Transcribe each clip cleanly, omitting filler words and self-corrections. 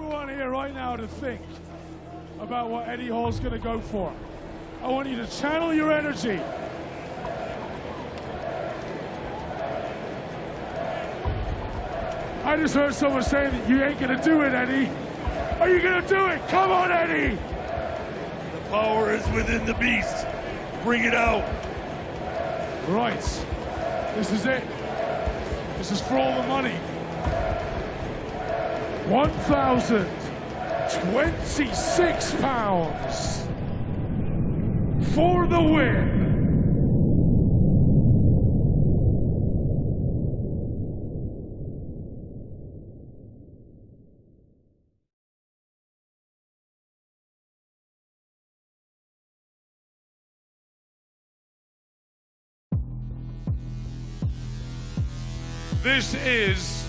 everyone here right now to think about what Eddie Hall's going to go for. I want you to channel your energy. I just heard someone say that you ain't going to do it, Eddie. Are you going to do it? Come on, Eddie. The power is within the beast. Bring it out. Right. This is it. This is for all the money. 1,026 pounds for the win. This is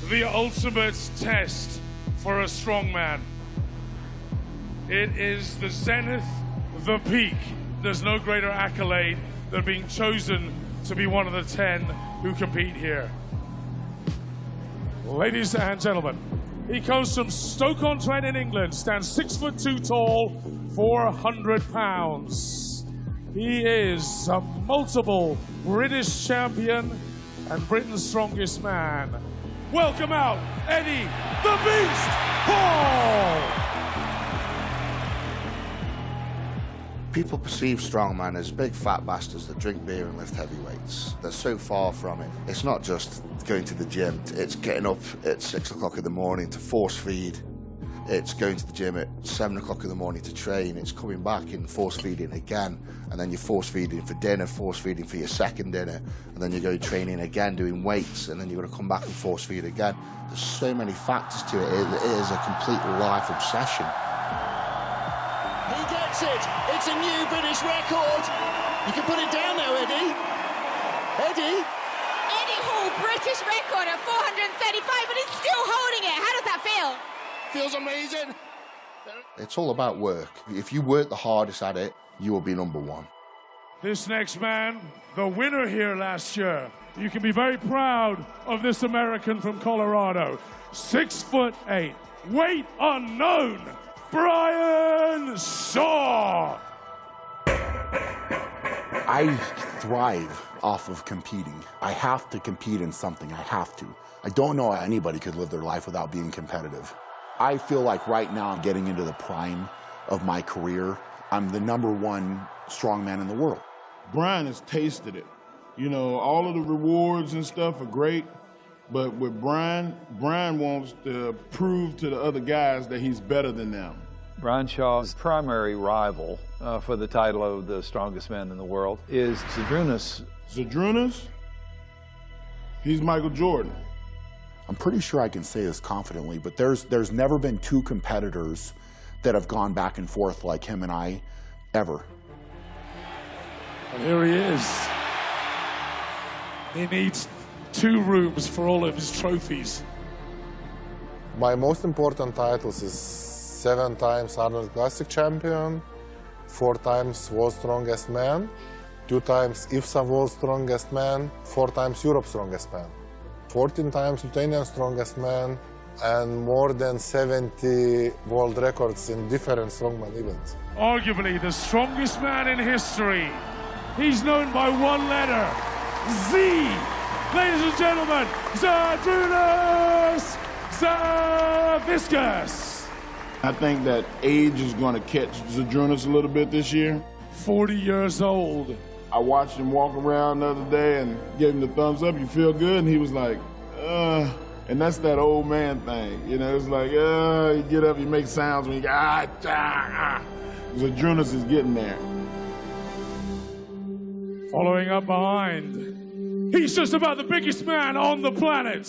the ultimate test for a strongman. It is the zenith, the peak. There's no greater accolade than being chosen to be one of the 10 who compete here. Ladies and gentlemen, he comes from Stoke-on-Trent in England, stands 6'2" tall, 400 pounds. He is a multiple British champion and Britain's strongest man. Welcome out, Eddie the Beast Hall! People perceive strongman as big fat bastards that drink beer and lift heavy weights. They're so far from it. It's not just going to the gym, it's getting up at 6 o'clock in the morning to force feed. It's going to the gym at 7 o'clock in the morning to train. It's coming back and force feeding again. And then you're force feeding for dinner, force feeding for your second dinner. And then you go training again, doing weights. And then you're going to come back and force feed again. There's so many factors to it. It is a complete life obsession. He gets it. It's a new British record. You can put it down now, Eddie. Eddie? Eddie Hall, British record at 435, but he's still holding it. How does that feel? Feels amazing. It's all about work. If you work the hardest at it, you will be number one. This next man, the winner here last year. You can be very proud of this American from Colorado. 6'8", weight unknown, Brian Shaw. I thrive off of competing. I have to compete in something, I have to. I don't know how anybody could live their life without being competitive. I feel like right now I'm getting into the prime of my career. I'm the #1 strongman in the world. Brian has tasted it. You know, all of the rewards and stuff are great, but with Brian wants to prove to the other guys that he's better than them. Brian Shaw's primary rival for the title of the strongest man in the world is Zydrunas. Zydrunas? He's Michael Jordan. I'm pretty sure I can say this confidently, but there's never been 2 competitors that have gone back and forth like him and I, ever. And here he is. He needs 2 rooms for all of his trophies. My most important titles is 7 times Arnold Classic champion, 4 times World's Strongest Man, 2 times IFSA World's Strongest Man, 4 times Europe's Strongest Man, 14 times Lithuanian Strongest Man, and more than 70 world records in different strongman events. Arguably the strongest man in history. He's known by one letter, Z. Ladies and gentlemen, Zydrunas Savickas. I think that age is going to catch Zydrunas a little bit this year. 40 years old. I watched him walk around the other day and gave him the thumbs up. You feel good? And he was like, and that's that old man thing. You know, it's like, you get up, you make sounds when you go, Zydrunas is getting there. Following up behind, he's just about the biggest man on the planet.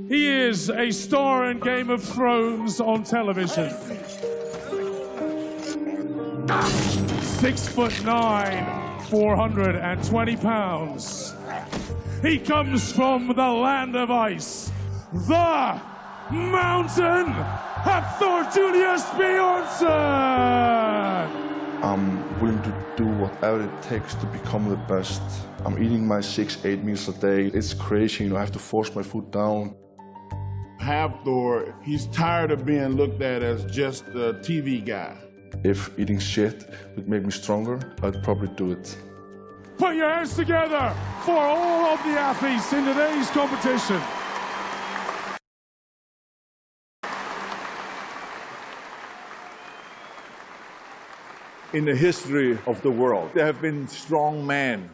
He is a star in Game of Thrones on television. 6'9", 420 pounds. He comes from the land of ice, the mountain, Hafthor Julius Bjornsson. I'm willing to do whatever it takes to become the best. I'm eating my 6-8 meals a day. It's crazy, you know, I have to force my food down. Hafthor, he's tired of being looked at as just a TV guy. If eating shit would make me stronger, I'd probably do it. Put your hands together for all of the athletes in today's competition. In the history of the world, there have been strong men.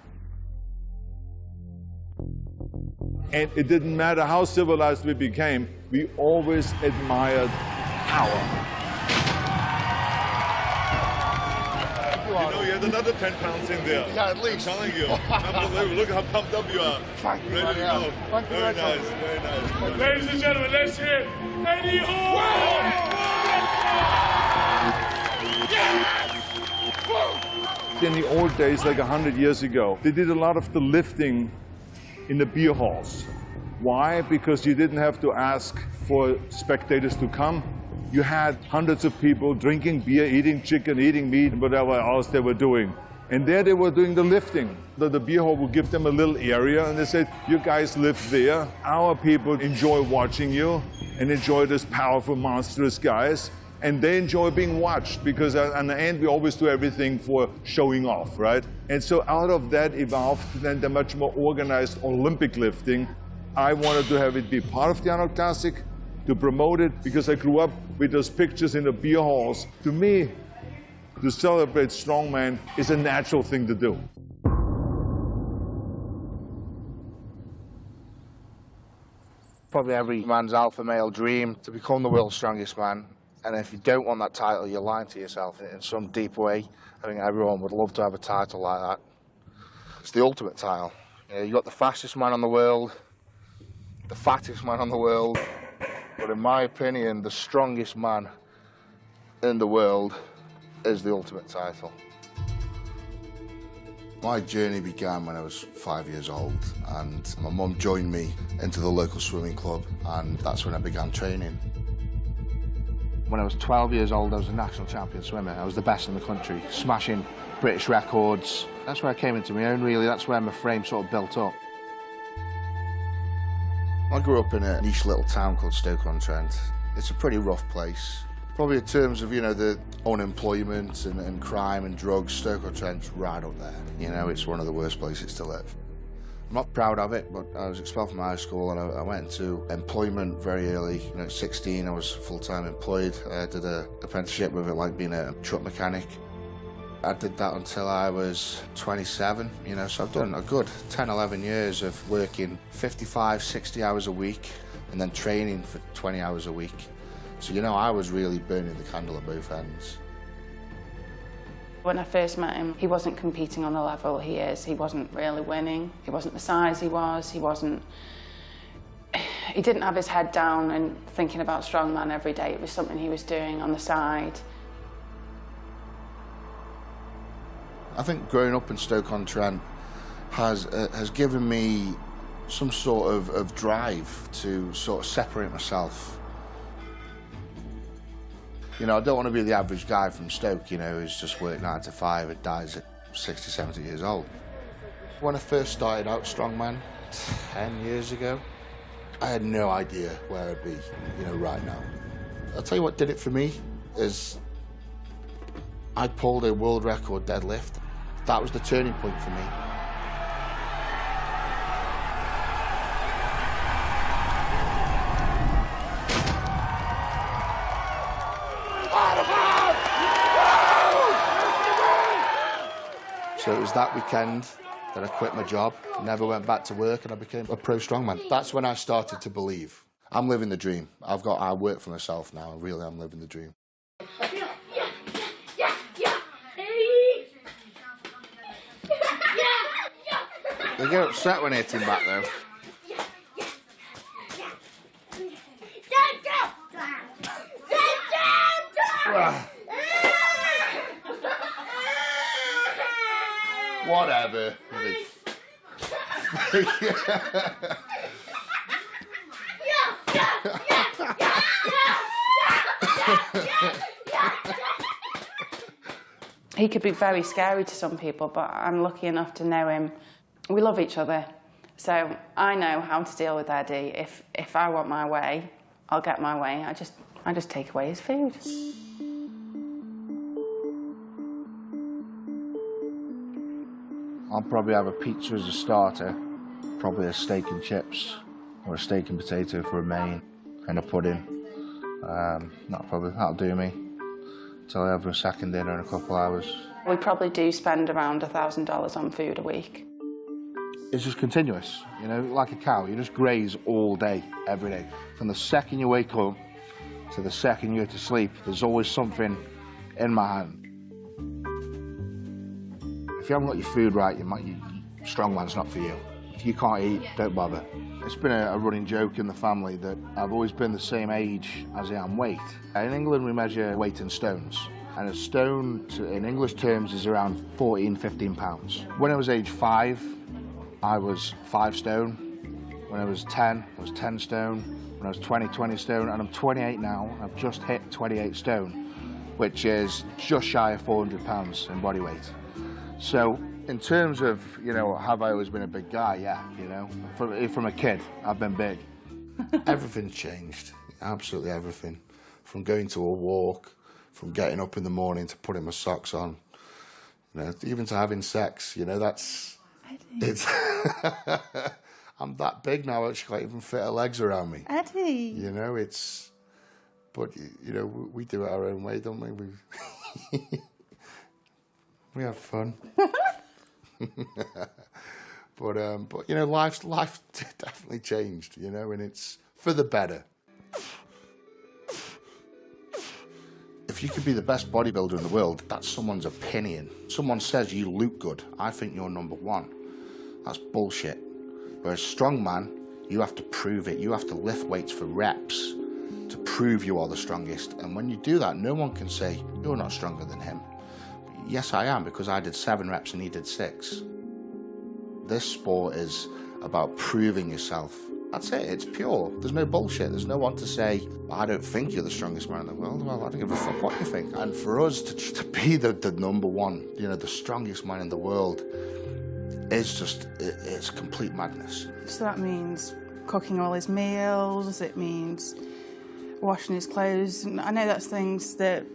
And it didn't matter how civilized we became, we always admired power. You know, you had another 10 pounds in there. Yeah, at least. I'm telling you. Unbelievable. Look how pumped up you are. Thank you, Ready to man. go. Thank you, Very man. nice, very nice. Ladies and gentlemen, let's hear Eddie Hall! In the old days, like 100 years ago, they did a lot of the lifting in the beer halls. Why? Because you didn't have to ask for spectators to come. You had hundreds of people drinking beer, eating chicken, eating meat, and whatever else they were doing. And there they were doing the lifting. The beer hall would give them a little area, and they said, you guys live there. Our people enjoy watching you and enjoy this powerful, monstrous guys. And they enjoy being watched because in the end, we always do everything for showing off, right? And so out of that evolved then the much more organized Olympic lifting. I wanted to have it be part of the Arnold Classic, to promote it, because I grew up with those pictures in the beer halls. To me, to celebrate strongman is a natural thing to do. Probably every man's alpha male dream to become the world's strongest man. And if you don't want that title, you're lying to yourself in some deep way. I think everyone would love to have a title like that. It's the ultimate title. You know, you've got the fastest man on the world, the fattest man on the world, but in my opinion, the strongest man in the world is the ultimate title. My journey began when I was 5 years old, and my mum joined me into the local swimming club, and that's when I began training. When I was 12 years old, I was a national champion swimmer. I was the best in the country, smashing British records. That's where I came into my own, really. That's where my frame sort of built up. I grew up in a niche little town called Stoke-on-Trent. It's a pretty rough place. Probably in terms of, you know, the unemployment and crime and drugs, Stoke-on-Trent's right up there. You know, it's one of the worst places to live. I'm not proud of it, but I was expelled from high school and I went into employment very early. You know, at 16, I was full-time employed. I did an apprenticeship with it, like being a truck mechanic. I did that until I was 27, you know, so I've done a good 10, 11 years of working 55, 60 hours a week and then training for 20 hours a week. So, you know, I was really burning the candle at both ends. When I first met him, he wasn't competing on the level he is. He wasn't really winning. He wasn't the size he was. He didn't have his head down and thinking about strongman every day. It was something he was doing on the side. I think growing up in Stoke-on-Trent has given me some sort of drive to sort of separate myself. You know, I don't want to be the average guy from Stoke, you know, who's just worked 9 to 5 and dies at 60, 70 years old. When I first started out strongman 10 years ago, I had no idea where I'd be, you know, right now. I'll tell you what did it for me is I pulled a world record deadlift. That was the turning point for me. So it was that weekend that I quit my job, never went back to work, and I became a pro strongman. That's when I started to believe. I'm living the dream. I work for myself now, and really I'm living the dream. They get upset when I hit him back though. Whatever. He could be very scary to some people, but I'm lucky enough to know him. We love each other, so I know how to deal with Eddie. If I want my way, I'll get my way. I just take away his food. I'll probably have a pizza as a starter, probably a steak and chips, or a steak and potato for a main, and a pudding. That'll do me till I have a second dinner in a couple hours. We probably do spend around $1,000 on food a week. It's just continuous, you know, like a cow. You just graze all day, every day. From the second you wake up to the second you go to sleep, there's always something in my hand. If you haven't got your food right, strongman's not for you. If you can't eat, don't bother. It's been a running joke in the family that I've always been the same age as I am weight. In England, we measure weight in stones. And a stone, in English terms, is around 14, 15 pounds. When I was age 5, I was 5 stone. When I was 10, I was 10 stone. When I was 20, 20 stone. And I'm 28 now. I've just hit 28 stone, which is just shy of 400 pounds in body weight. So, in terms of, you know, have I always been a big guy? Yeah, you know. From a kid, I've been big. Everything's changed. Absolutely everything. From going to a walk, from getting up in the morning to putting my socks on, you know, even to having sex, you know, it's I'm that big now, I can't even fit her legs around me. Eddie. You know, but, you know, we do it our own way, don't we? We have fun. But you know, life definitely changed, you know, and it's for the better. If you could be the best bodybuilder in the world, that's someone's opinion. Someone says you look good, I think you're number one. That's bullshit. Whereas strongman, you have to prove it. You have to lift weights for reps to prove you are the strongest. And when you do that, no one can say, you're not stronger than him. Yes, I am, because I did 7 reps and he did 6. This sport is about proving yourself. That's it, it's pure. There's no bullshit. There's no one to say, I don't think you're the strongest man in the world. Well, I don't give a fuck what you think. And for us to be the number one, you know, the strongest man in the world, it's complete madness. So that means cooking all his meals, it means washing his clothes. And I know that's things that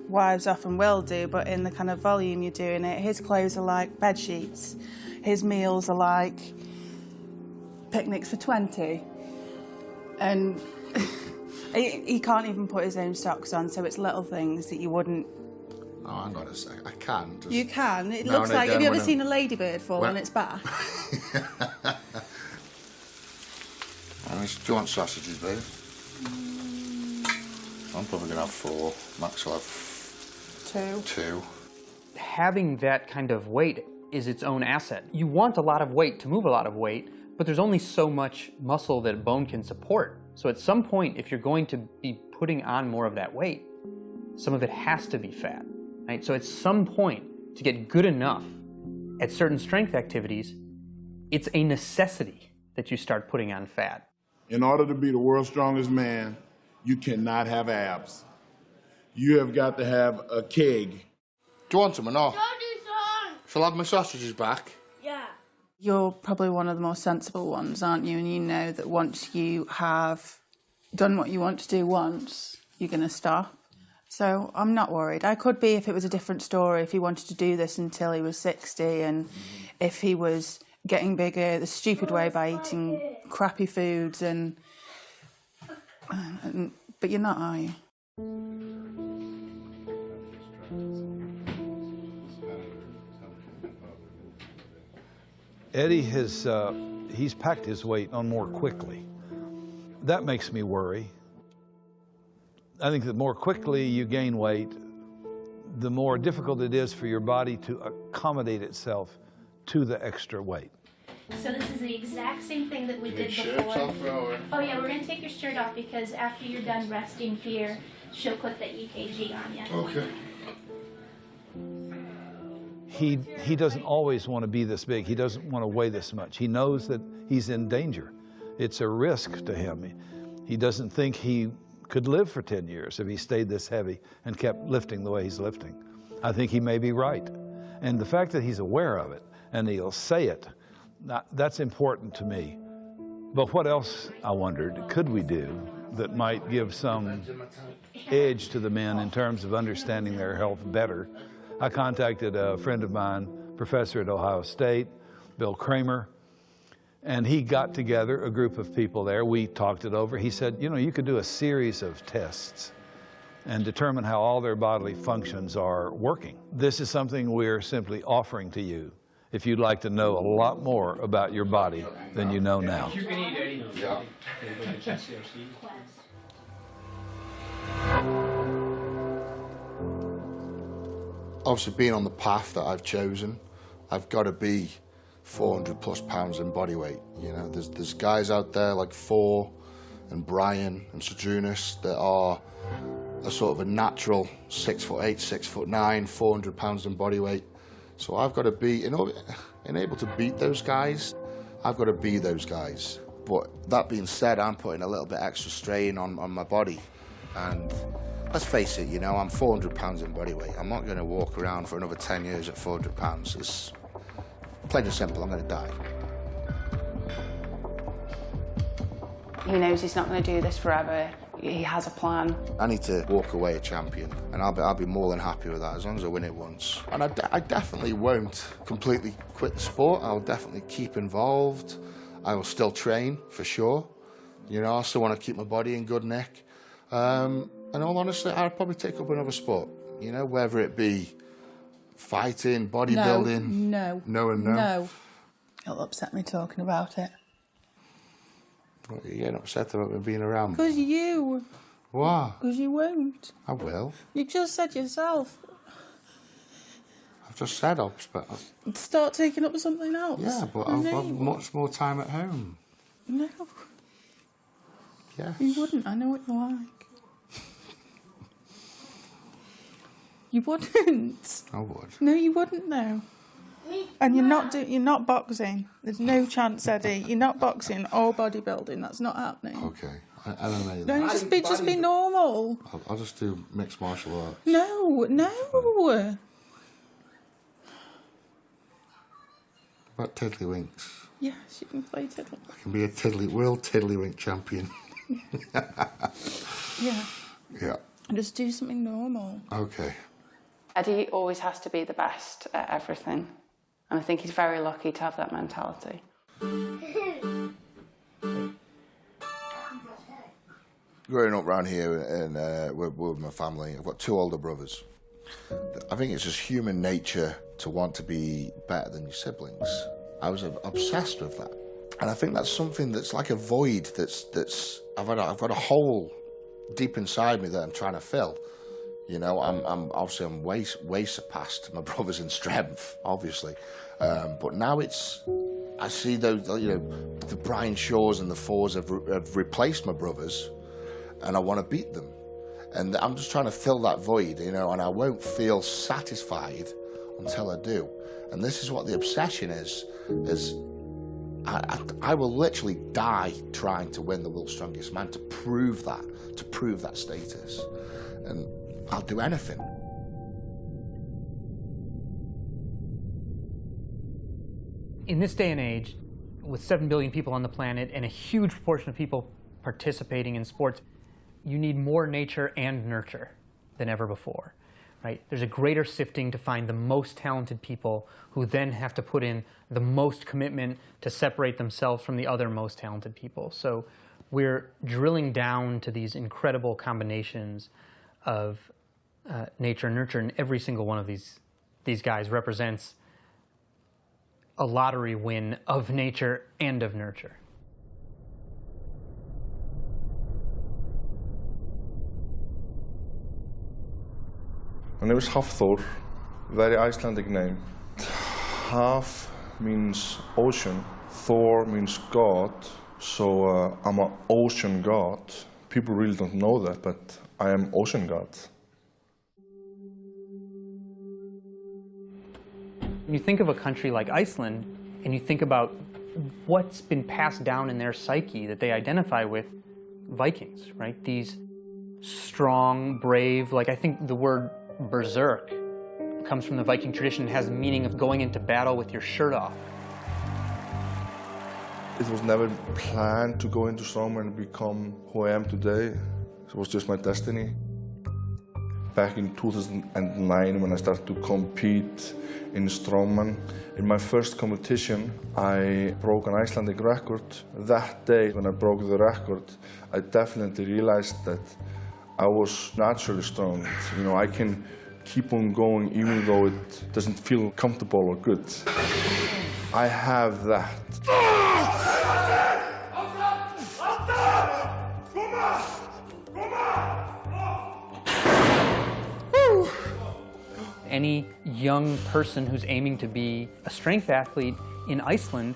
wives often will do, but in the kind of volume you're doing it, his clothes are like bed sheets. His meals are like picnics for 20. And he can't even put his own socks on, so it's little things that you wouldn't... Oh, hang on a sec. I can. Just... You can. It looks like... Have you ever seen a ladybird fall on its back? Do you want sausages, babe? I'm probably going to have 4. Max will have 2. Having that kind of weight is its own asset. You want a lot of weight to move a lot of weight, but there's only so much muscle that bone can support. So at some point, if you're going to be putting on more of that weight, some of it has to be fat. Right? So at some point, to get good enough at certain strength activities, it's a necessity that you start putting on fat. In order to be the world's strongest man, you cannot have abs. You have got to have a keg. Do you want some or not? Shall I have my sausages back? Yeah. You're probably one of the more sensible ones, aren't you? And you know that once you have done what you want to do once, you're going to stop. So I'm not worried. I could be if it was a different story, if he wanted to do this until he was 60 and if he was getting bigger the stupid way by eating crappy foods but you're not, are you? Eddie has he's packed his weight on more quickly. That makes me worry. I think the more quickly you gain weight, the more difficult it is for your body to accommodate itself to the extra weight. So this is the exact same thing that we did Shirts before. off, Rowan. Oh yeah, we're gonna take your shirt off because after you're done resting here, she'll put the EKG on you. Okay. He doesn't always want to be this big. He doesn't want to weigh this much. He knows that he's in danger. It's a risk to him. He doesn't think he could live for 10 years if he stayed this heavy and kept lifting the way he's lifting. I think he may be right. And the fact that he's aware of it and he'll say it, that's important to me. But what else, I wondered, could we do that might give some edge to the men in terms of understanding their health better. I contacted a friend of mine, professor at Ohio State, Bill Kramer, and he got together a group of people there. We talked it over. He said, you know, you could do a series of tests and determine how all their bodily functions are working. This is something we're simply offering to you if you'd like to know a lot more about your body than you know now. You can eat any. Yeah. Obviously, being on the path that I've chosen, I've got to be 400+ pounds in body weight. You know, there's guys out there like Thor and Brian and Sedrunas that are a sort of a natural 6'8", 6'9", 400 pounds in body weight. So I've got to be, in able to beat those guys, I've got to be those guys. But that being said, I'm putting a little bit extra strain on my body. And let's face it, you know, I'm 400 pounds in body weight. I'm not going to walk around for another 10 years at 400 pounds. It's plain and simple, I'm going to die. He knows he's not going to do this forever. He has a plan. I need to walk away a champion, and I'll be more than happy with that as long as I win it once. And I definitely won't completely quit the sport. I'll definitely keep involved. I will still train, for sure. You know, I still want to keep my body in good nick. And all honesty, I'd probably take up another sport, you know, whether it be fighting, bodybuilding. No. No and no. No. It'll upset me talking about it. What, you're getting upset about me being around? Because you. Why? Because you won't. I will. You just said yourself. I've just said Start taking up something else. Yeah, but I've got much more time at home. No. Yes. You wouldn't. I know what you're like. You wouldn't. I would. No, you wouldn't, though. And you're not boxing. There's no chance, Eddie. You're not boxing or bodybuilding. That's not happening. Okay. I don't know. No, just be normal. I'll just do mixed martial arts. No. What about tiddlywinks? Yes, you can play tiddly. I can be a world tiddlywink champion. Yeah. Yeah. Just do something normal. Okay. Eddie always has to be the best at everything. And I think he's very lucky to have that mentality. Growing up around here and with my family, I've got 2 older brothers. I think it's just human nature to want to be better than your siblings. I was obsessed with that. And I think that's something that's like a void I've got a hole deep inside me that I'm trying to fill. You know, I'm way surpassed my brothers in strength, obviously. But now I see those, you know, the Brian Shaws and the Thors have replaced my brothers, and I want to beat them. And I'm just trying to fill that void, you know, and I won't feel satisfied until I do. And this is what the obsession is I will literally die trying to win the world's strongest man, to prove that status. And I'll do anything. In this day and age, with 7 billion people on the planet and a huge proportion of people participating in sports, you need more nature and nurture than ever before, right? There's a greater sifting to find the most talented people who then have to put in the most commitment to separate themselves from the other most talented people. So we're drilling down to these incredible combinations of nature and nurture, and every single one of these guys represents a lottery win of nature and of nurture. My name is Hafþór, very Icelandic name. Haf means ocean, Thor means God, so I'm an ocean god. People really don't know that, but I am ocean god. When you think of a country like Iceland, and you think about what's been passed down in their psyche that they identify with, Vikings, right? These strong, brave, like I think the word berserk comes from the Viking tradition, has the meaning of going into battle with your shirt off. It was never planned to go into strongman and become who I am today. It was just my destiny. Back in 2009, when I started to compete in strongman, in my first competition, I broke an Icelandic record. That day, when I broke the record, I definitely realized that I was naturally strong. You know, I can keep on going even though it doesn't feel comfortable or good. I have that. Any young person who's aiming to be a strength athlete in Iceland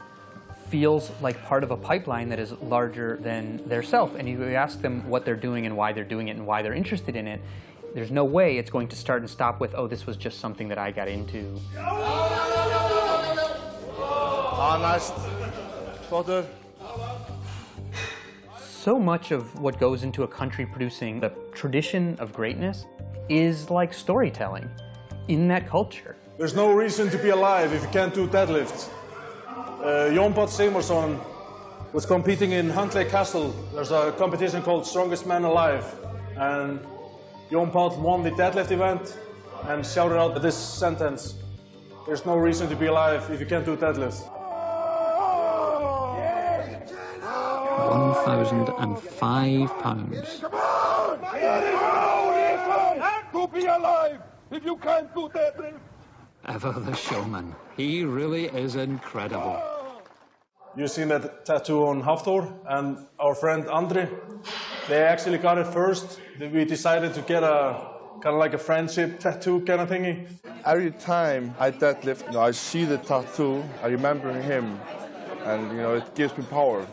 feels like part of a pipeline that is larger than their self. And you ask them what they're doing and why they're doing it and why they're interested in it, there's no way it's going to start and stop with, oh, this was just something that I got into. So much of what goes into a country producing the tradition of greatness is like storytelling in that culture. There's no reason to be alive if you can't do deadlifts. Jón Páll Sigmarsson was competing in Huntly Castle. There's a competition called Strongest Man Alive. And Jón Páll won the deadlift event and shouted out this sentence: "There's no reason to be alive if you can't do deadlifts." 1,005 pounds. To be alive if you can't do deadlift. Ever the showman. He really is incredible. You've seen that tattoo on Hafþór and our friend Andri. They actually got it first. We decided to get a kind of like a friendship tattoo kind of thingy. Every time I deadlift, you know, I see the tattoo, I remember him, and you know, it gives me power.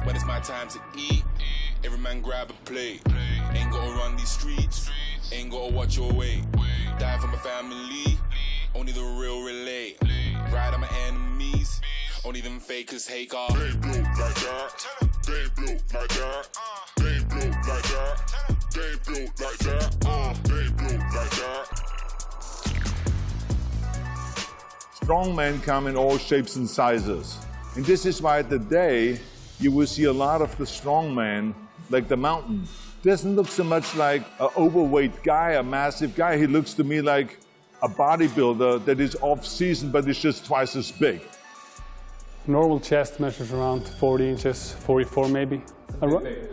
When it's my time to eat, every man grab a plate. Ain't gotta run these streets, ain't gotta watch your weight. Die for my family, only the real relate. Ride on my enemies, only them fakers hate God. They blow like that, they blow like that, they blow like that, they blow like that, they blow like that. Strong men come in all shapes and sizes. And this is why today you will see a lot of the strong men, like the mountain. Doesn't look so much like an overweight guy, a massive guy. He looks to me like a bodybuilder that is off-season, but is just twice as big. Normal chest measures around 40 inches, 44 maybe.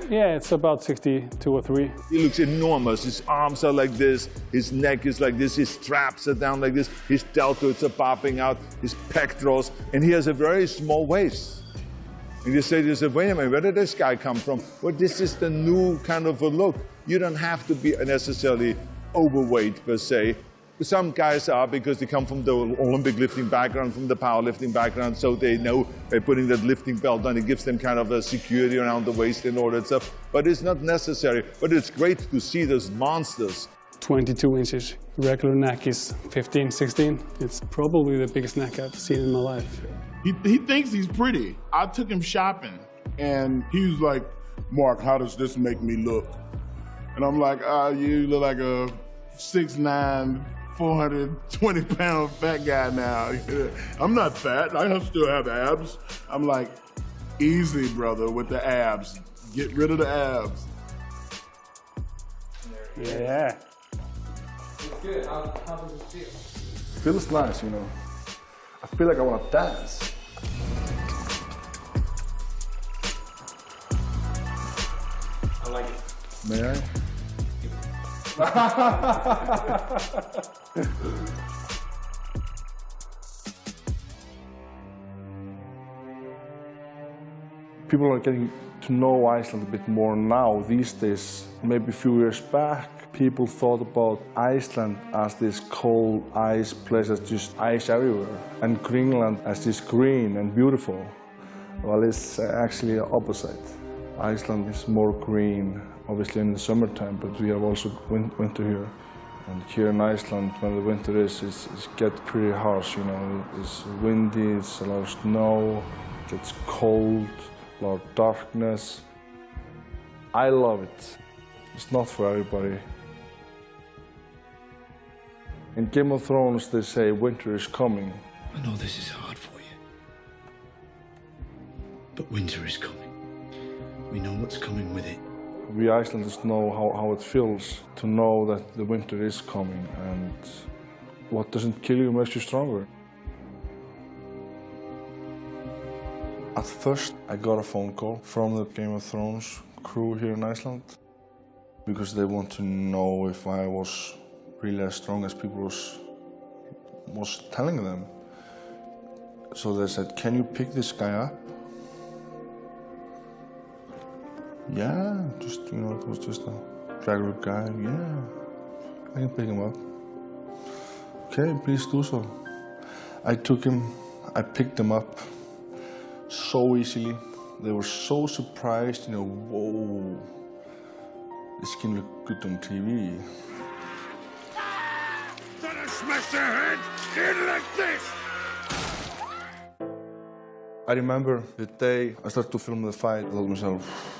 Yeah, it's about 62 or 3. He looks enormous. His arms are like this, his neck is like this, his straps are down like this, his deltoids are popping out, his pectorals, and he has a very small waist. And you say to yourself, wait a minute, where did this guy come from? Well, this is the new kind of a look. You don't have to be necessarily overweight per se. Some guys are because they come from the Olympic lifting background, from the powerlifting background, so they know by putting that lifting belt on, it gives them kind of a security around the waist and all that stuff. But it's not necessary. But it's great to see those monsters. 22 inches. Regular neck is 15, 16. It's probably the biggest neck I've seen in my life. He thinks he's pretty. I took him shopping, and he was like, "Mark, how does this make me look?" And I'm like, you look like a 6'9", 420-pound fat guy now. I'm not fat. I still have abs. I'm like, easy, brother, with the abs. Get rid of the abs. Yeah. It's good. How does it feel? Feels nice, you know. I feel like I want to dance. I like it. May I? People are getting to know Iceland a bit more now these days. Maybe a few years back, people thought about Iceland as this cold ice place, as just ice everywhere, and Greenland as this green and beautiful. Well, it's actually opposite. Iceland is more green, obviously in the summertime, but we have also winter here. And here in Iceland, when the winter is, it gets pretty harsh, you know. It's windy, it's a lot of snow, it gets cold, a lot of darkness. I love it. It's not for everybody. In Game of Thrones, they say winter is coming. I know this is hard for you. But winter is coming. We know what's coming with it. We Icelanders know how it feels to know that the winter is coming, and what doesn't kill you makes you stronger. At first, I got a phone call from the Game of Thrones crew here in Iceland because they want to know if I was really as strong as people was telling them. So they said, "Can you pick this guy up?" Yeah, just, you know, it was just a regular guy. Yeah, I can pick him up. Okay, please do so. I took him, I picked him up so easily. They were so surprised, you know, whoa, this can look good on TV. Gonna smash their head in like this! I remember the day I started to film the fight, I thought to myself,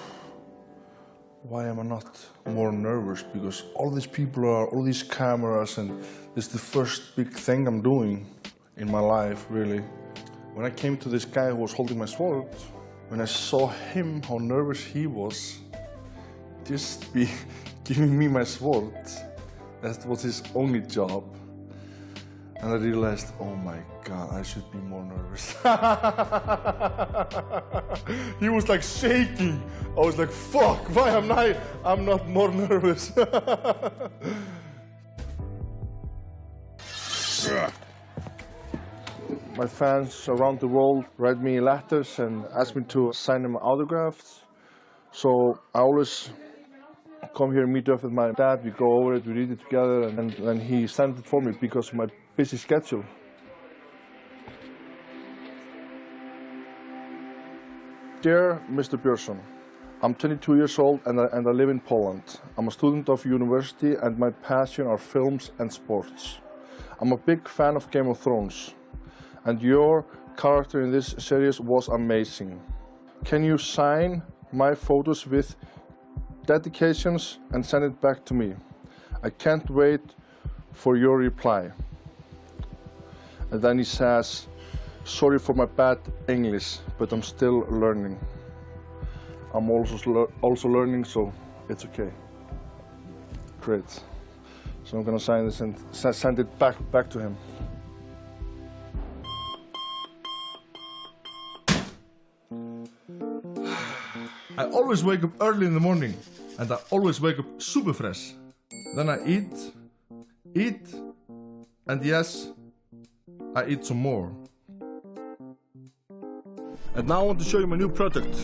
why am I not more nervous? Because all these people are, all these cameras, and this is the first big thing I'm doing in my life, really. When I came to this guy who was holding my sword, when I saw him, how nervous he was, just be giving me my sword, that was his only job. And I realized, oh my God, I should be more nervous. He was like shaking. I was like, fuck, why am I'm not more nervous. My fans around the world write me letters and ask me to sign them autographs. So I always come here and meet up with my dad. We go over it, we read it together, and he sent it for me because of my busy schedule. Dear Mr. Björnsson, I'm 22 years old and I live in Poland. I'm a student of university and my passion are films and sports. I'm a big fan of Game of Thrones, and your character in this series was amazing. Can you sign my photos with dedications and send it back to me? I can't wait for your reply. And then he says, sorry for my bad English, but I'm still learning. I'm also learning, so it's okay. Great. So I'm gonna sign this and send it back to him. I always wake up early in the morning, and I always wake up super fresh. Then I eat, and yes, I eat some more. And now I want to show you my new product.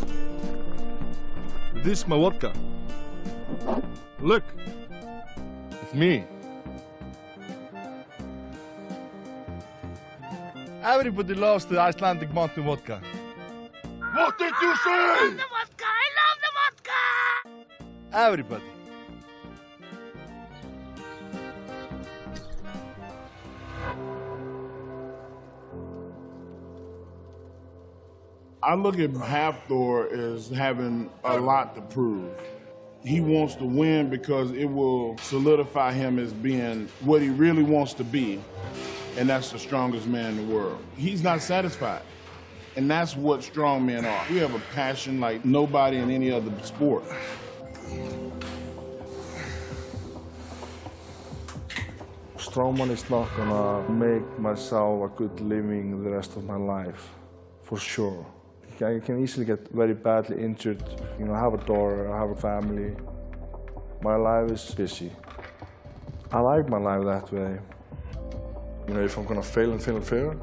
This is my vodka. Look, it's me. Everybody loves the Icelandic mountain vodka. What did you say? I love the vodka! I love the vodka! Everybody. I look at Hafthor as having a lot to prove. He wants to win because it will solidify him as being what he really wants to be, and that's the strongest man in the world. He's not satisfied, and that's what strong men are. We have a passion like nobody in any other sport. Strongman is not gonna make myself a good living the rest of my life, for sure. I can easily get very badly injured. You know, I have a daughter, I have a family. My life is busy. I like my life that way. You know, if I'm gonna fail and fail and fail,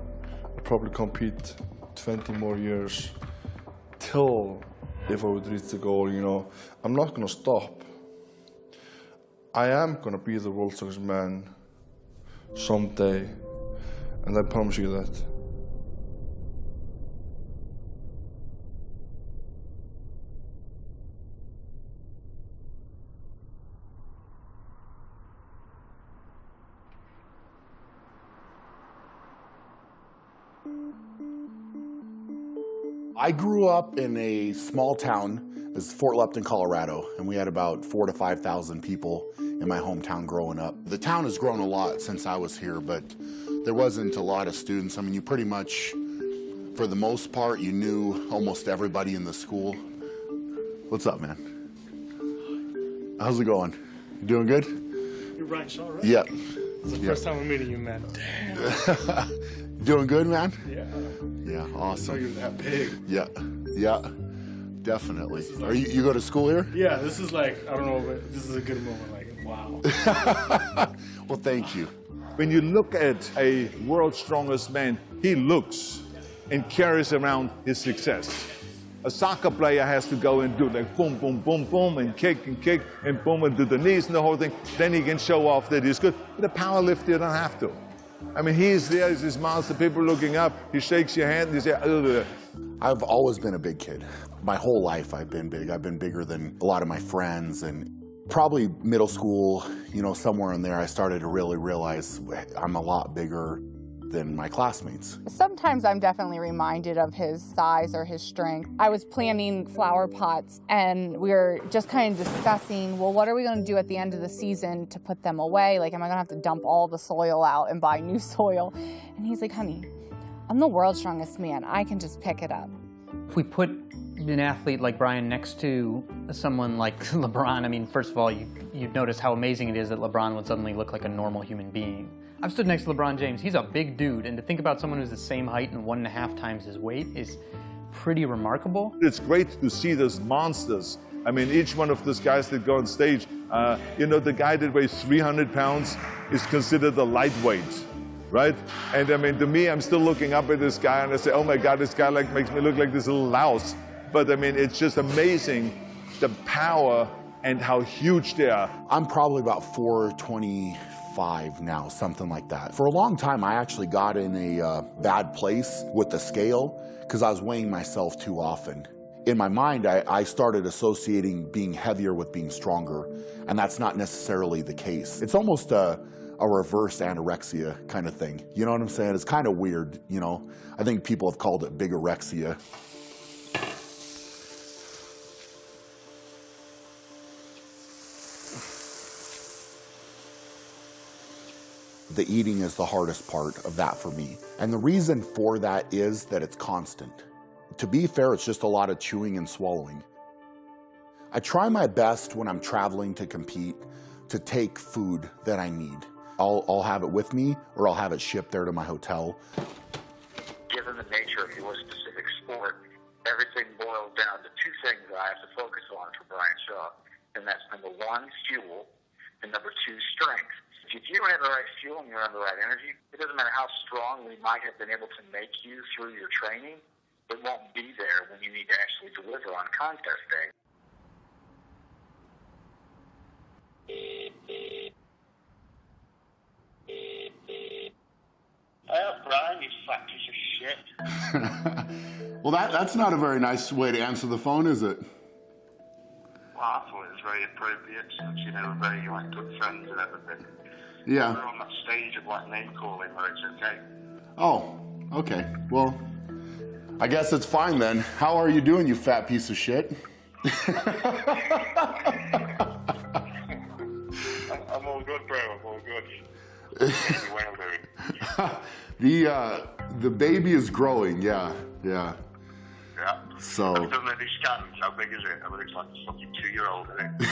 I'll probably compete 20 more years till if I would reach the goal, you know. I'm not gonna stop. I am gonna be the world's strongest man someday, and I promise you that. I grew up in a small town, it's Fort Lupton, Colorado, and we had about 4,000 to 5,000 people in my hometown growing up. The town has grown a lot since I was here, but there wasn't a lot of students. I mean, you pretty much For the most part, you knew almost everybody in the school. What's up, man? How's it going? You doing good? You're Brian Shaw, right? Yeah. It's the first time I'm meeting you, man. Damn. Doing good, man? Yeah. Yeah, awesome. I didn't know you're that big. Yeah, yeah, definitely. Are you go to school here? Yeah, this is like, I don't know, but this is a good moment. Like, wow. Well, thank you. When you look at a world's strongest man, he looks and carries around his success. A soccer player has to go and do like boom, boom, boom, boom, and kick and boom, and do the knees and the whole thing. Then he can show off that he's good. But a power lifter don't have to. I mean, he's there, he's his monster, people looking up, he shakes your hand, and you say, ugh. I've always been a big kid. My whole life I've been big. I've been bigger than a lot of my friends, and probably middle school, you know, somewhere in there, I started to really realize I'm a lot bigger than my classmates. Sometimes I'm definitely reminded of his size or his strength. I was planting flower pots and we were just kind of discussing, well, what are we going to do at the end of the season to put them away? Like, am I going to have to dump all the soil out and buy new soil? And he's like, honey, I'm the world's strongest man. I can just pick it up. If we put an athlete like Brian next to someone like LeBron, I mean, first of all, you'd notice how amazing it is that LeBron would suddenly look like a normal human being. I've stood next to LeBron James. He's a big dude, and to think about someone who's the same height and 1.5 times his weight is pretty remarkable. It's great to see those monsters. I mean, each one of those guys that go on stage, you know, the guy that weighs 300 pounds is considered a lightweight, right? And I mean, to me, I'm still looking up at this guy and I say, oh my God, this guy like makes me look like this little louse. But I mean, it's just amazing the power and how huge they are. I'm probably about 425 now, something like that. For a long time, I actually got in a bad place with the scale because I was weighing myself too often. In my mind, I started associating being heavier with being stronger, and that's not necessarily the case. It's almost a reverse anorexia kind of thing. You know what I'm saying? It's kind of weird, you know? I think people have called it bigorexia. The eating is the hardest part of that for me. And the reason for that is that it's constant. To be fair, it's just a lot of chewing and swallowing. I try my best when I'm traveling to compete to take food that I need. I'll have it with me or I'll have it shipped there to my hotel. Given the nature of your specific sport, everything boils down to two things that I have to focus on for Brian Shaw. And that's number one, fuel, and number two, strength. If you don't have the right fuel and you don't have the right energy, it doesn't matter how strong we might have been able to make you through your training, it won't be there when you need to actually deliver on contest day. Brian, you fat piece of shit. Well, that's not a very nice way to answer the phone, is it? Well, I thought it was very appropriate since, you know, we're very like good friends and everything. Yeah. We're on that stage of like name calling where it's okay. Oh, okay. Well, I guess it's fine then. How are you doing, you fat piece of shit? I'm all good, bro. I'm all good. Well doing. The baby is growing, yeah. Yeah. So. I've done any scans. How big is it? I mean, it's like a fucking 2-year-old, isn't it?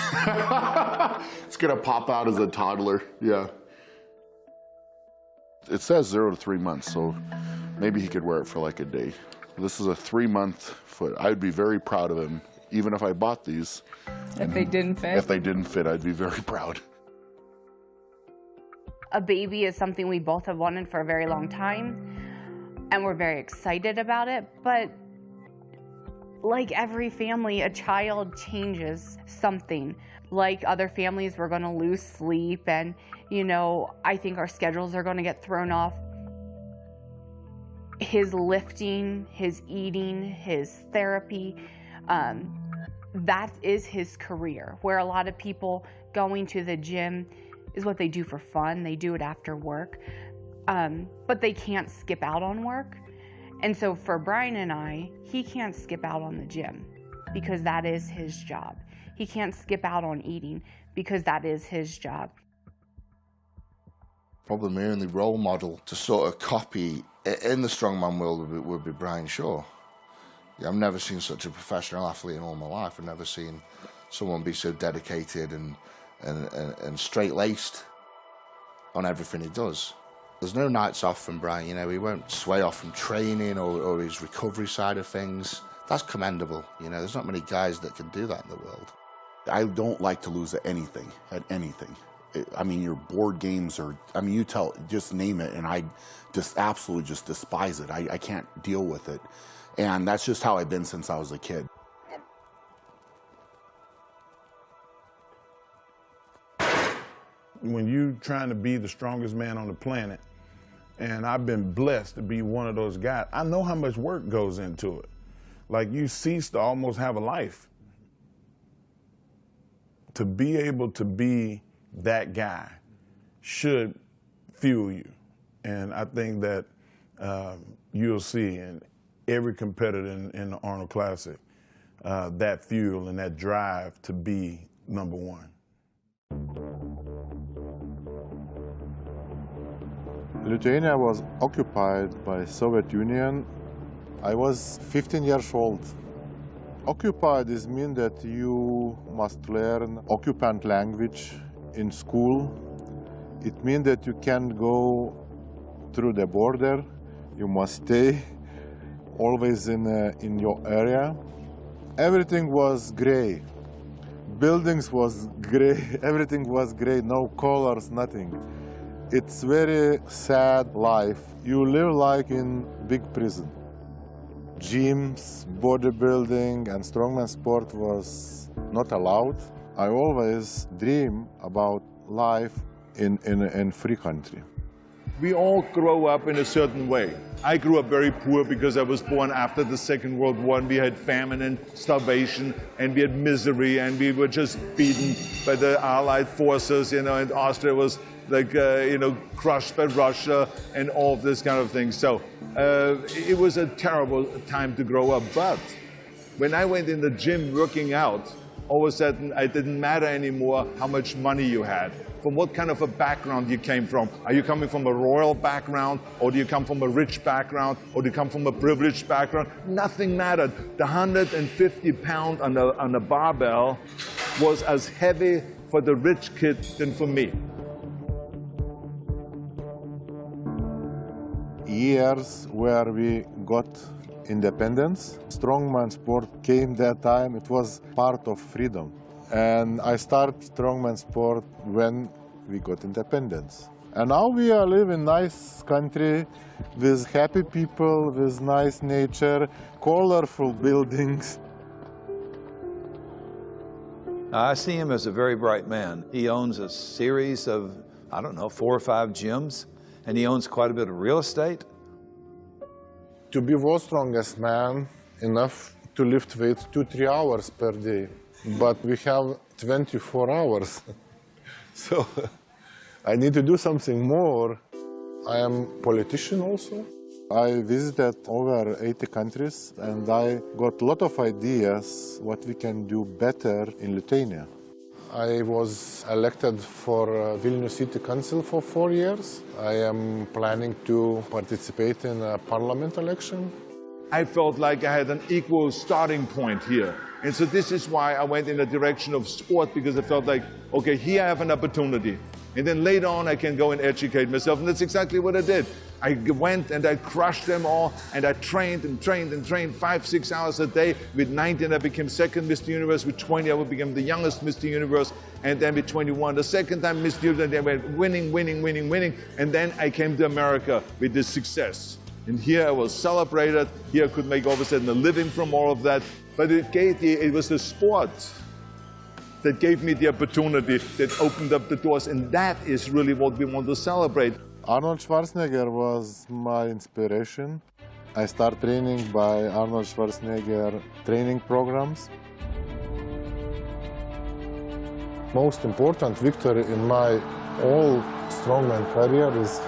It's gonna pop out as a toddler, yeah. It says 0 to 3 months, so maybe he could wear it for like a day. This is a 3-month foot. I'd be very proud of him, even if I bought these. If they didn't fit? If they didn't fit, I'd be very proud. A baby is something we both have wanted for a very long time, and we're very excited about it, but like every family, a child changes something. Like other families, we're gonna lose sleep, and you know, I think our schedules are gonna get thrown off. His lifting, his eating, his therapy, that is his career. Where a lot of people going to the gym is what they do for fun, they do it after work, but they can't skip out on work. And so for Brian and I, he can't skip out on the gym because that is his job. He can't skip out on eating because that is his job. Probably my only role model to sort of copy In the strongman world would be Brian Shaw. Yeah, I've never seen such a professional athlete in all my life. I've never seen someone be so dedicated and straight-laced on everything he does. There's no nights off from Brian, you know, he won't sway off from training or his recovery side of things. That's commendable, you know, there's not many guys that can do that in the world. I don't like to lose at anything. I mean, your board games or, I mean, just name it, and I just absolutely just despise it. I can't deal with it. And that's just how I've been since I was a kid. When you're trying to be the strongest man on the planet, and I've been blessed to be one of those guys, I know how much work goes into it. Like, you cease to almost have a life. To be able to be that guy should fuel you. And I think that you'll see in every competitor in the Arnold Classic that fuel and that drive to be number one. Lithuania was occupied by Soviet Union. I was 15 years old. Occupied is mean that you must learn occupant language in school. It means that you can't go through the border. You must stay always in your area. Everything was gray. Buildings was gray. Everything was gray. No colors, nothing. It's very sad life. You live like in big prison. Gyms, bodybuilding, and strongman sport was not allowed. I always dream about life in free country. We all grow up in a certain way. I grew up very poor because I was born after the Second World War, and we had famine and starvation, and we had misery, and we were just beaten by the Allied forces, you know, and Austria was like, you know, crushed by Russia and all of this kind of thing. So it was a terrible time to grow up. But when I went in the gym working out, all of a sudden it didn't matter anymore how much money you had, from what kind of a background you came from. Are you coming from a royal background, or do you come from a rich background, or do you come from a privileged background? Nothing mattered. The 150 pound on the barbell was as heavy for the rich kid than for me. Years where we got independence. Strongman sport came that time. It was part of freedom. And I started strongman sport when we got independence. And now we live in a nice country with happy people, with nice nature, colorful buildings. I see him as a very bright man. He owns a series of, I don't know, 4 or 5 gyms, and he owns quite a bit of real estate. To be world's strongest man, enough to lift weights 2-3 hours per day. But we have 24 hours. So I need to do something more. I am a politician also. I visited over 80 countries, and I got a lot of ideas what we can do better in Lithuania. I was elected for Vilnius City Council for 4 years. I am planning to participate in a parliament election. I felt like I had an equal starting point here. And so this is why I went in the direction of sport, because I felt like, okay, here I have an opportunity. And then later on I can go and educate myself. And that's exactly what I did. I went and I crushed them all, and I trained and trained and trained 5-6 hours a day. With 19 I became second Mr. Universe. With 20 I became the youngest Mr. Universe. And then with 21, the second time Mr. Universe, I went winning, winning, winning, winning. And then I came to America with this success. And here I was celebrated. Here I could make all of a sudden a living from all of that. But it was the sport that gave me the opportunity, that opened up the doors. And that is really what we want to celebrate. Arnold Schwarzenegger was my inspiration. I started training by Arnold Schwarzenegger training programs. Most important victory in my whole strongman career is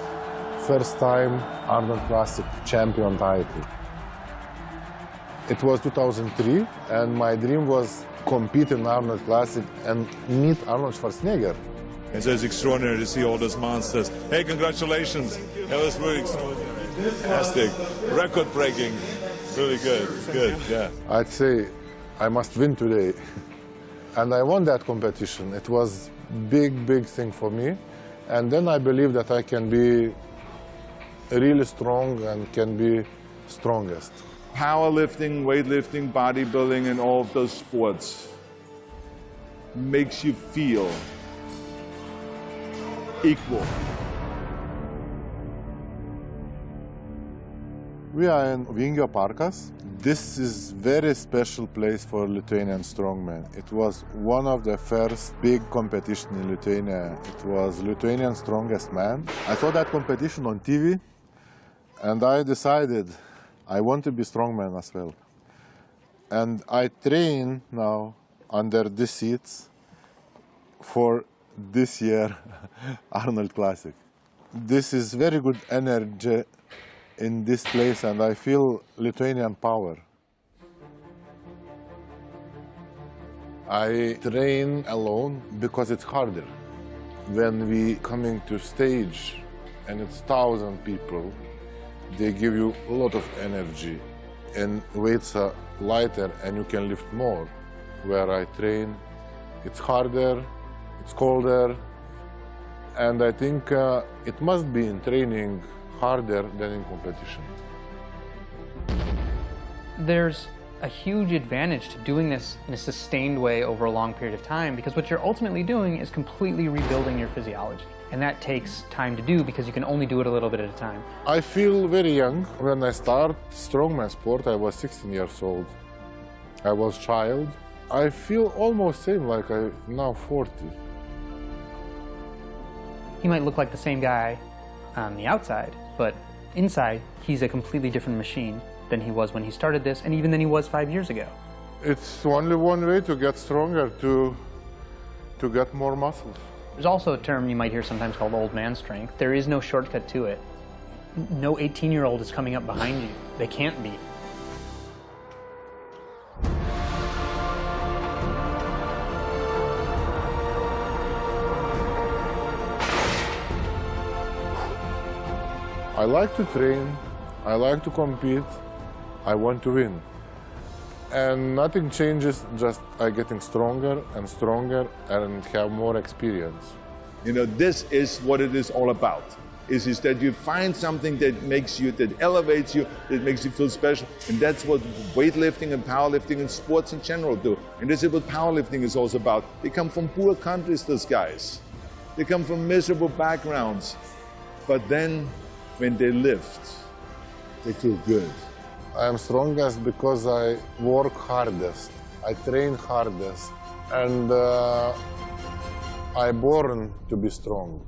first time Arnold Classic champion title. It was 2003, and my dream was compete in Arnold Classic and meet Arnold Schwarzenegger. And so it's extraordinary to see all those monsters. Hey, congratulations. That was really extraordinary. Fantastic. Record breaking. Really good. Good, yeah. I'd say I must win today. And I won that competition. It was big, big thing for me. And then I believe that I can be really strong and can be strongest. Powerlifting, weightlifting, bodybuilding, and all of those sports makes you feel equal. We are in Vingio Parkas. This is very special place for Lithuanian strongmen. It was one of the first big competition in Lithuania. It was Lithuanian Strongest Man. I saw that competition on TV, and I decided I want to be strongman as well. And I train now under these seats for this year Arnold Classic. This is very good energy in this place, and I feel Lithuanian power. I train alone because it's harder. When we coming to stage and it's 1,000 people, they give you a lot of energy, and weights are lighter and you can lift more. Where I train, it's harder, it's colder, and I think it must be in training harder than in competition. There's a huge advantage to doing this in a sustained way over a long period of time, because what you're ultimately doing is completely rebuilding your physiology. And that takes time to do because you can only do it a little bit at a time. I feel very young. When I started strongman sport, I was 16 years old. I was child. I feel almost same like I'm now 40. He might look like the same guy on the outside, but inside, he's a completely different machine than he was when he started this, and even than he was 5 years ago. It's only one way to get stronger, to get more muscles. There's also a term you might hear sometimes called old man strength. There is no shortcut to it. No 18-year-old is coming up behind you. They can't be. I like to train, I like to compete, I want to win. And nothing changes, just I'm getting stronger and stronger and have more experience. You know, this is what it is all about. Is that you find something that makes you, that elevates you, that makes you feel special. And that's what weightlifting and powerlifting and sports in general do. And this is what powerlifting is also about. They come from poor countries, those guys. They come from miserable backgrounds. But then, when they lift, they feel good. I am strongest because I work hardest. I train hardest. And I'm born to be strong.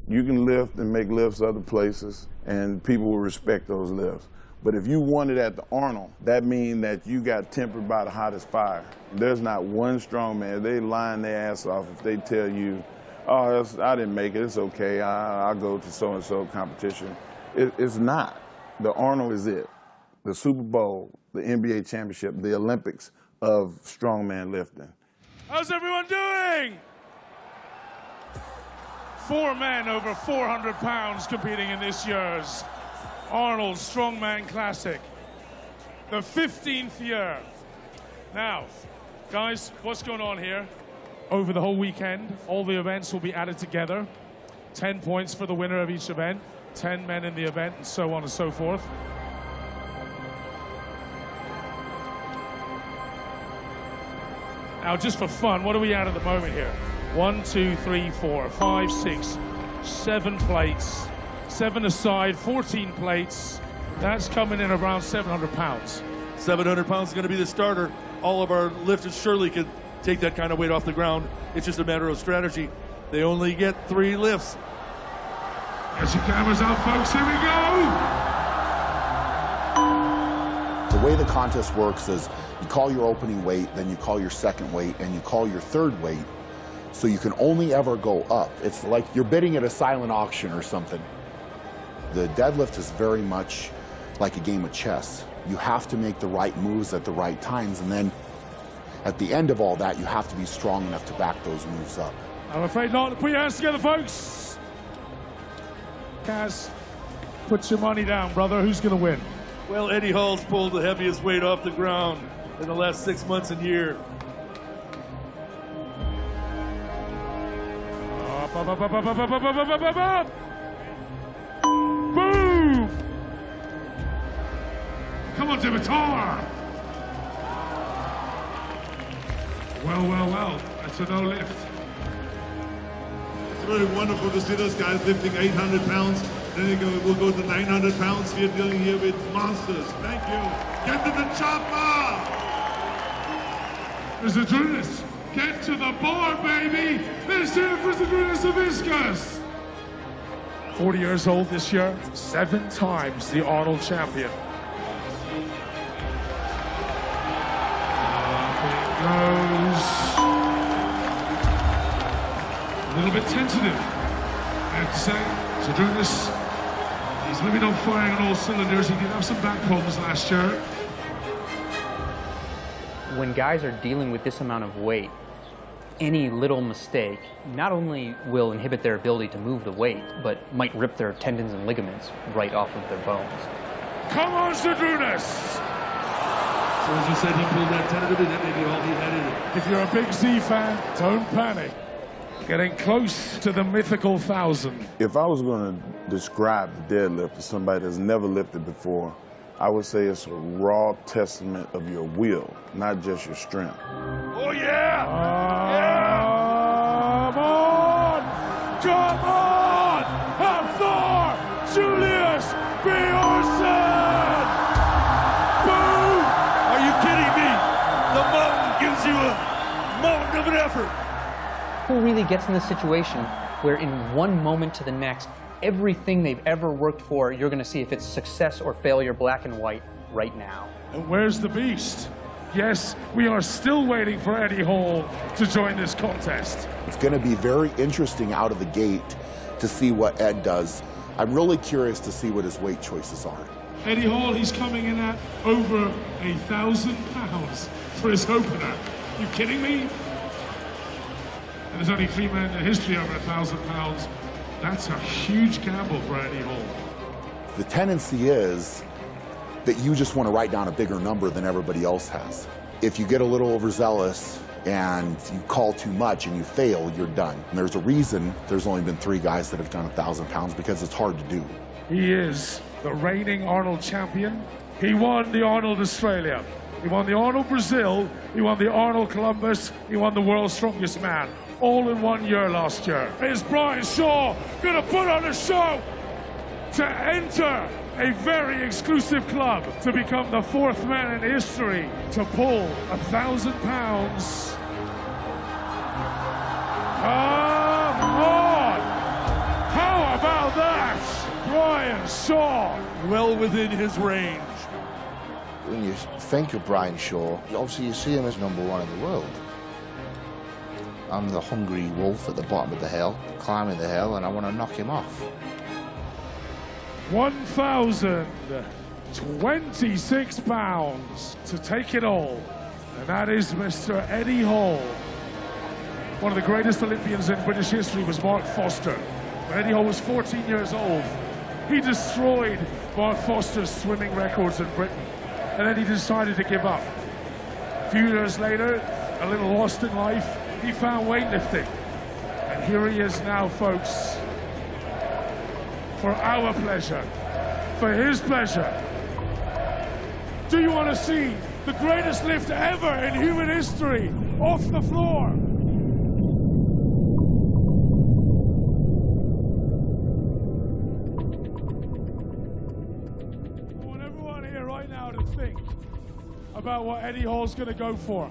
You can lift and make lifts other places, and people will respect those lifts. But if you won it at the Arnold, that means that you got tempered by the hottest fire. There's not one strongman. They lying their ass off if they tell you, oh, I didn't make it, it's okay, I'll go to so-and-so competition. It's not. The Arnold is it. The Super Bowl, the NBA championship, the Olympics of strongman lifting. How's everyone doing? 4 men over 400 pounds competing in this year's Arnold Strongman Classic, the 15th year. Now, guys, what's going on here? Over the whole weekend, all the events will be added together. 10 points for the winner of each event, 10 men in the event, and so on and so forth. Now, just for fun, what are we at the moment here? 1, 2, 3, 4, 5, 6, 7 plates. 7 aside, 14 plates. That's coming in around 700 pounds. 700 pounds is going to be the starter. All of our lifters surely could take that kind of weight off the ground. It's just a matter of strategy. They only get 3 lifts. As your cameras out, folks, here we go! The way the contest works is you call your opening weight, then you call your second weight, and you call your third weight. So you can only ever go up. It's like you're bidding at a silent auction or something. The deadlift is very much like a game of chess. You have to make the right moves at the right times, and then At the end of all that, you have to be strong enough to back those moves up. I'm afraid not. Put your hands together, folks. Kaz, put your money down, brother. Who's going to win? Well, Eddie Hall's pulled the heaviest weight off the ground in the last 6 months and year. Boom! Come on, Dimitar! Well. That's a no lift. It's really wonderful to see those guys lifting 800 pounds. Then we'll go to 900 pounds. We're dealing here with monsters. Thank you. Get to the chopper! There's Zydrunas. Get to the bar, baby! Let's hear it for Zydrunas Savickas! 40 years old this year, 7 times the Arnold champion. Goes a little bit tentative, I have to say. Zydrunas, he's maybe not firing on all cylinders. He did have some back problems last year. When guys are dealing with this amount of weight, any little mistake not only will inhibit their ability to move the weight, but might rip their tendons and ligaments right off of their bones. Come on, Zydrunas! So as you said, he pulled that tentatively. That may be all he had in it. If you're a big Z fan, don't panic. Getting close to the mythical 1,000. If I was going to describe the deadlift to somebody that's never lifted before, I would say it's a raw testament of your will, not just your strength. Oh, yeah! Come on! Hafthor Julius Bjornsson! Boom! Are you kidding me? The mountain gives you a mountain of an effort. Who really gets in this situation where in one moment to the next, everything they've ever worked for, you're going to see if it's success or failure, black and white, right now. And where's the beast? Yes, we are still waiting for Eddie Hall to join this contest. It's going to be very interesting out of the gate to see what Ed does. I'm really curious to see what his weight choices are. Eddie Hall, he's coming in at over 1,000 pounds for his opener. You kidding me? And there's only 3 men in the history over 1,000 pounds. That's a huge gamble for Eddie Hall. The tendency is that you just want to write down a bigger number than everybody else has. If you get a little overzealous and you call too much and you fail, you're done. And there's a reason there's only been 3 guys that have done 1,000 pounds, because it's hard to do. He is the reigning Arnold champion. He won the Arnold Australia. He won the Arnold Brazil. He won the Arnold Columbus. He won the World's Strongest Man. All in 1 year last year. Is Brian Shaw gonna put on a show to enter a very exclusive club to become the 4th man in history to pull 1,000 pounds? Come on! How about that? Brian Shaw. Well within his range. When you think of Brian Shaw, obviously you see him as #1 in the world. I'm the hungry wolf at the bottom of the hill, climbing the hill, and I want to knock him off. 1,026 pounds to take it all. And that is Mr. Eddie Hall. One of the greatest Olympians in British history was Mark Foster. When Eddie Hall was 14 years old, he destroyed Mark Foster's swimming records in Britain. And then he decided to give up. A few years later, a little lost in life, he found weightlifting. And here he is now, folks. For our pleasure, for his pleasure. Do you want to see the greatest lift ever in human history off the floor? I want everyone here right now to think about what Eddie Hall's going to go for.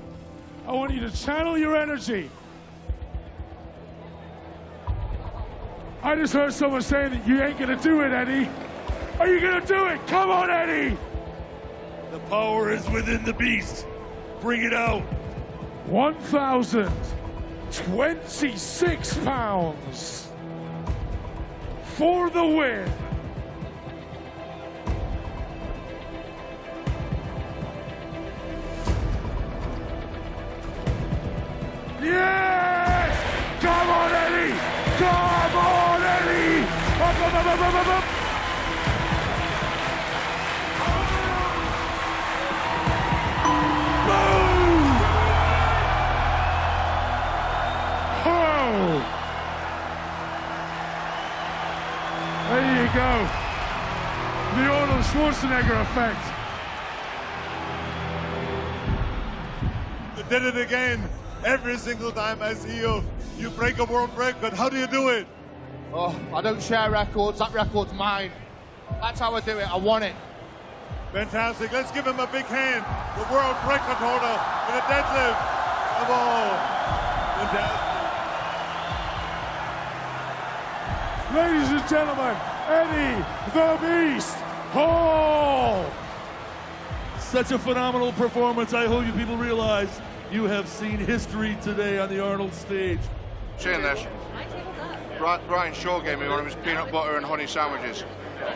I want you to channel your energy. I just heard someone saying that you ain't gonna do it, Eddie. Are you gonna do it? Come on, Eddie! The power is within the beast. Bring it out. 1,026 pounds for the win. Yes! Come on, Eddie! Come on, Eddie! Up, up, up, up, up, up, up. Boom! Oh! There you go. The Arnold Schwarzenegger effect. You did it again. Every single time I see you, you break a world record. How do you do it? Oh, I don't share records. That record's mine. That's how I do it. I want it. Fantastic. Let's give him a big hand. The world record holder in a deadlift of all. Fantastic. Ladies and gentlemen, Eddie the Beast Hall! Such a phenomenal performance. I hope you people realize you have seen history today on the Arnold stage. Seeing this, Brian Shaw gave me one of his peanut butter and honey sandwiches.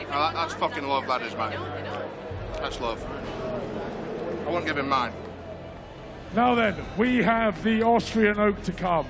Now that's fucking love, that is, man. That's love. I won't give him mine. Now then, we have the Austrian Oak to come.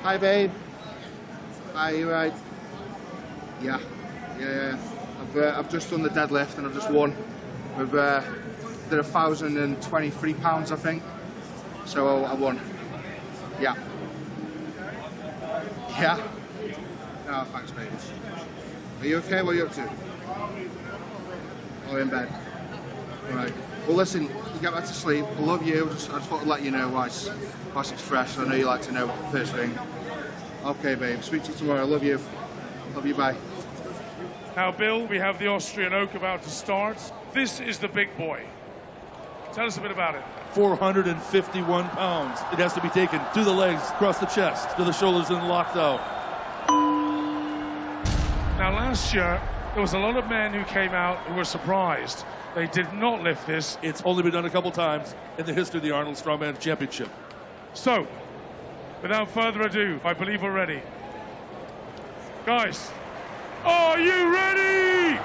Hi, babe. Hi, you right? Yeah. I've just done the deadlift and I've just won. We've did 1,023 pounds, I think. So I won. Yeah. Yeah. Oh, thanks, babe. Are you okay? What are you up to? Oh, in bed. All right. Well, listen, you get back to sleep. I love you. I just thought I'd let you know whilst it's fresh. I know you like to know first thing. Okay, babe. Speak to you tomorrow. I love you. Love you. Bye. Now, Bill, we have the Austrian Oak about to start. This is the big boy. Tell us a bit about it. 451 pounds. It has to be taken through the legs, across the chest, to the shoulders and locked out. Now, last year, there was a lot of men who came out who were surprised. They did not lift this. It's only been done a couple times in the history of the Arnold Strongman Championship. So, without further ado, I believe we're ready. Guys, are you ready?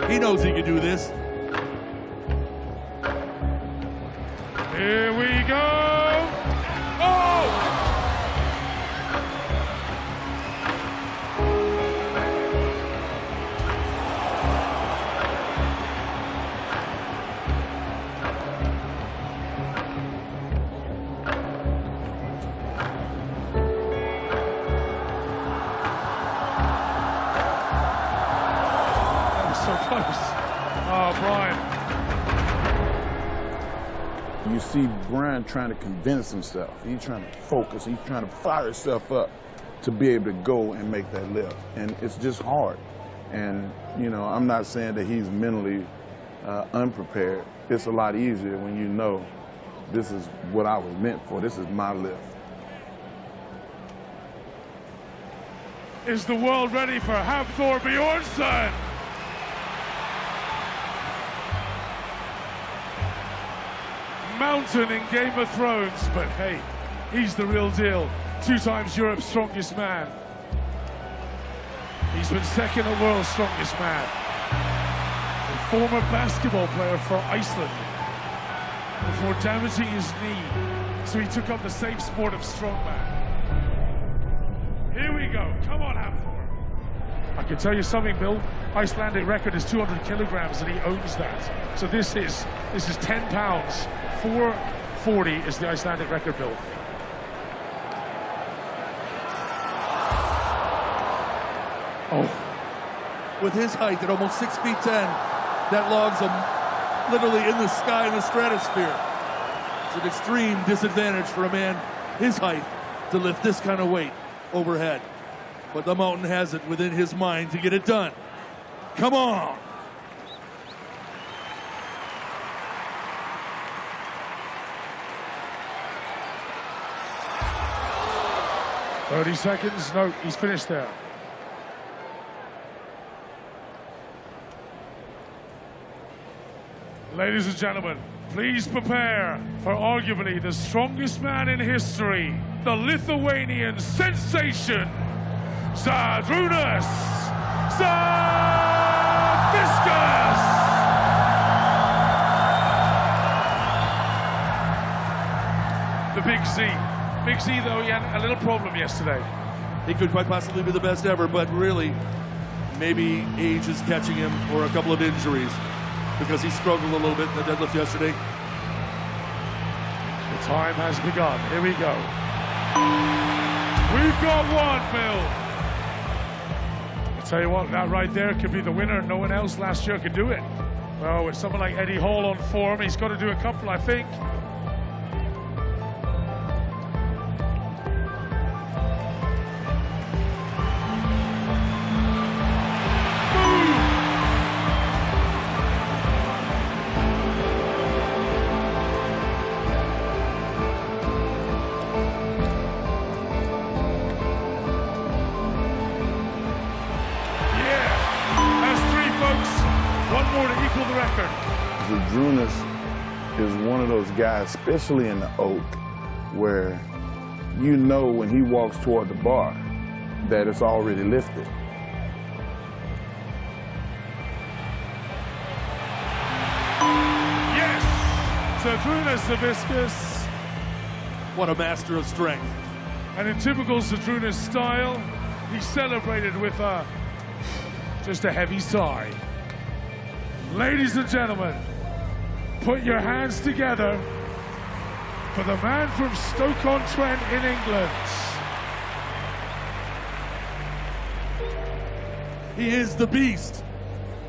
He knows he can do this. Here we go. Oh! So close. Oh, Brian. You see Brian trying to convince himself. He's trying to focus. He's trying to fire himself up to be able to go and make that lift. And it's just hard. And, you know, I'm not saying that he's mentally unprepared. It's a lot easier when you know this is what I was meant for. This is my lift. Is the world ready for Hafthor Bjornsson? Mountain in Game of Thrones, but hey, he's the real deal. 2 times Europe's strongest man. He's been second at World's Strongest Man. A former basketball player for Iceland before damaging his knee, so he took up the safe sport of strongman. Here we go. Come on, Hafthor. I can tell you something, Bill. Icelandic record is 200 kilograms, and he owns that. So this is 10 pounds. 440 is the Icelandic record, Bill. Oh. With his height at almost 6 feet 10, that log's literally in the sky in the stratosphere. It's an extreme disadvantage for a man his height to lift this kind of weight overhead. But the mountain has it within his mind to get it done. Come on! "30 seconds. No, he's finished there. Ladies and gentlemen, please prepare for arguably the strongest man in history, the Lithuanian sensation, Zydrunas Savickas! The Big Z. Big Z, though, he had a little problem yesterday. He could quite possibly be the best ever, but really, maybe age is catching him or a couple of injuries, because he struggled a little bit in the deadlift yesterday. The time has begun. Here we go. We've got one, Bill. I'll tell you what, that right there could be the winner. No one else last year could do it. Well, with someone like Eddie Hall on form, he's got to do a couple, I think. Zydrunas is one of those guys, especially in the oak, where you know when he walks toward the bar that it's already lifted. Yes! Zydrunas Savickas. What a master of strength. And in typical Zydrunas style, he celebrated with just a heavy sigh. Ladies and gentlemen, put your hands together for the man from Stoke-on-Trent in England. He is the beast.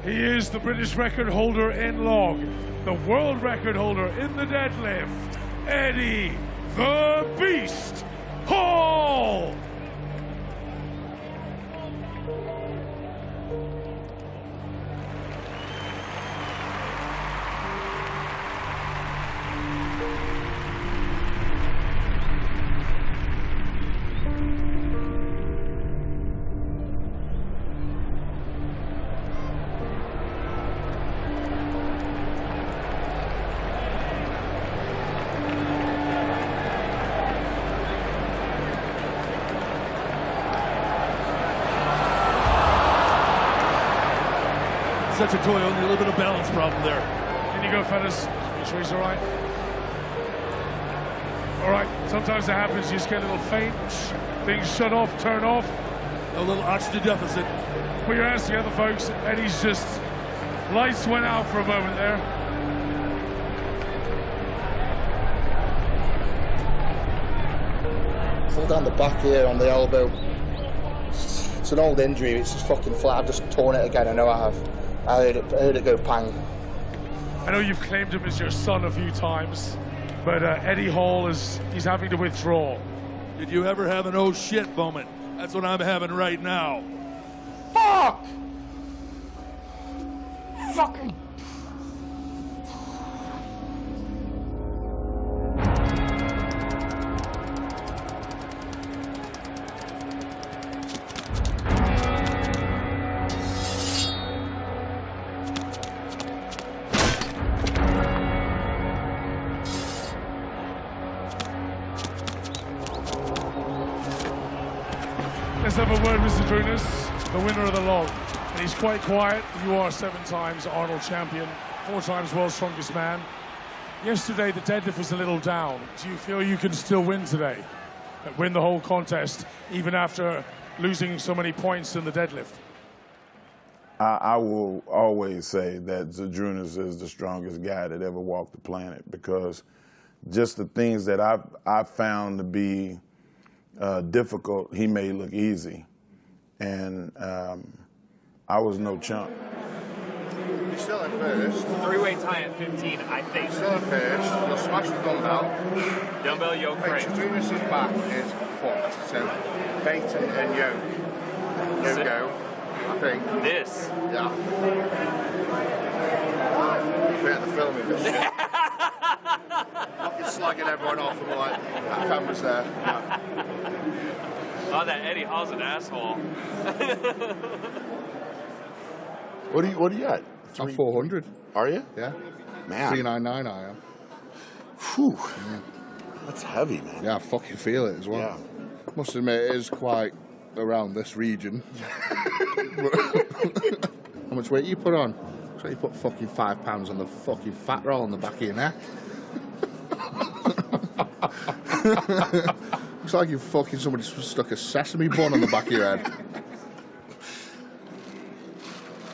He is the British record holder in log, the world record holder in the deadlift, Eddie the Beast Hall. Such a toy, only a little bit of balance problem there. In you go, fellas. Make sure he's all right. All right, sometimes it happens. You just get a little faint. Things shut off, turn off. A little oxygen deficit. Put your hands together, folks. Eddie's just... lights went out for a moment there. Fall down the back here on the elbow. It's an old injury. It's just fucking flat. I've just torn it again. I know I have. I heard it go pang. I know you've claimed him as your son a few times, but Eddie Hall he's having to withdraw. Did you ever have an oh shit moment? That's what I'm having right now. Fuck! Fucking... Let's have a word with Zydrunas, the winner of the log. And he's quite quiet. You are 7 times Arnold champion, 4 times world's strongest man. Yesterday, the deadlift was a little down. Do you feel you can still win today? Win the whole contest, even after losing so many points in the deadlift? I will always say that Zydrunas is the strongest guy that ever walked the planet, because just the things that I've found to be difficult, he made look easy. And I was no chump. You're still in first. Three-way tie at 15, I think. Still in first. You'll smash the dumbbell. Dumbbell yoke frame. Zydrunas' back is fucked. So bait and yoke. No go. I think. This? Yeah. We had the filming this shit. Fucking slagging everyone off and like, that camera's there. Yeah. Oh, that Eddie Hall's an asshole. What do you got? I'm 400. Are you? Yeah. Man. 399 I am. Whew. That's heavy, man. Yeah, I fucking feel it as well. Yeah. Must admit, it is quite around this region. How much weight you put on? So you put fucking 5 pounds on the fucking fat roll on the back of your neck. Looks like you fucking somebody stuck a sesame bun on the back of your head.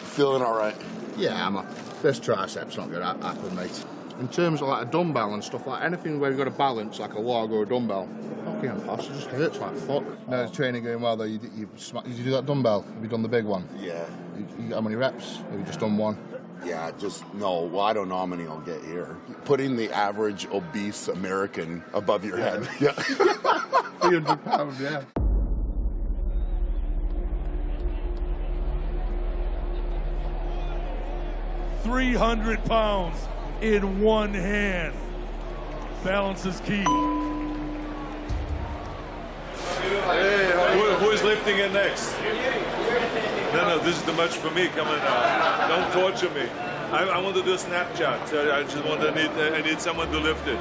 Feeling all right? Yeah, this tricep's not going to happen, mate. In terms of like a dumbbell and stuff, like anything where you've got to balance, like a log or a dumbbell, fucking impossible, it just hurts like fuck. No, the training going well though. Did you do that dumbbell? Have you done the big one? Yeah. You how many reps? Have you just done one? Yeah, no. Well, I don't know how many I'll get here. Putting the average obese American above your head. Yeah. 300 pounds, yeah. £300 in one hand. Balance is key. Hey, who is lifting it next? No, this is too much for me. Come on now. Don't torture me. I want to do a Snapchat. I just want to I need someone to lift it.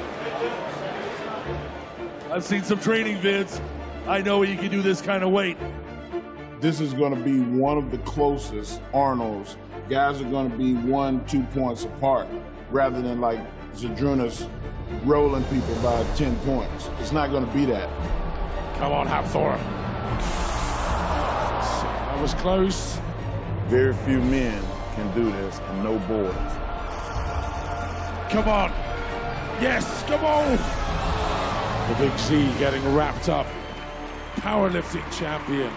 I've seen some training vids. I know you can do this kind of weight. This is going to be one of the closest Arnolds. Guys are going to be 1-2 points apart, rather than like Zydrunas rolling people by 10 points. It's not going to be that. Come on, Hafthor. That was close. Very few men can do this, and no boys. Come on. Yes, come on. The Big Z getting wrapped up. Powerlifting champion.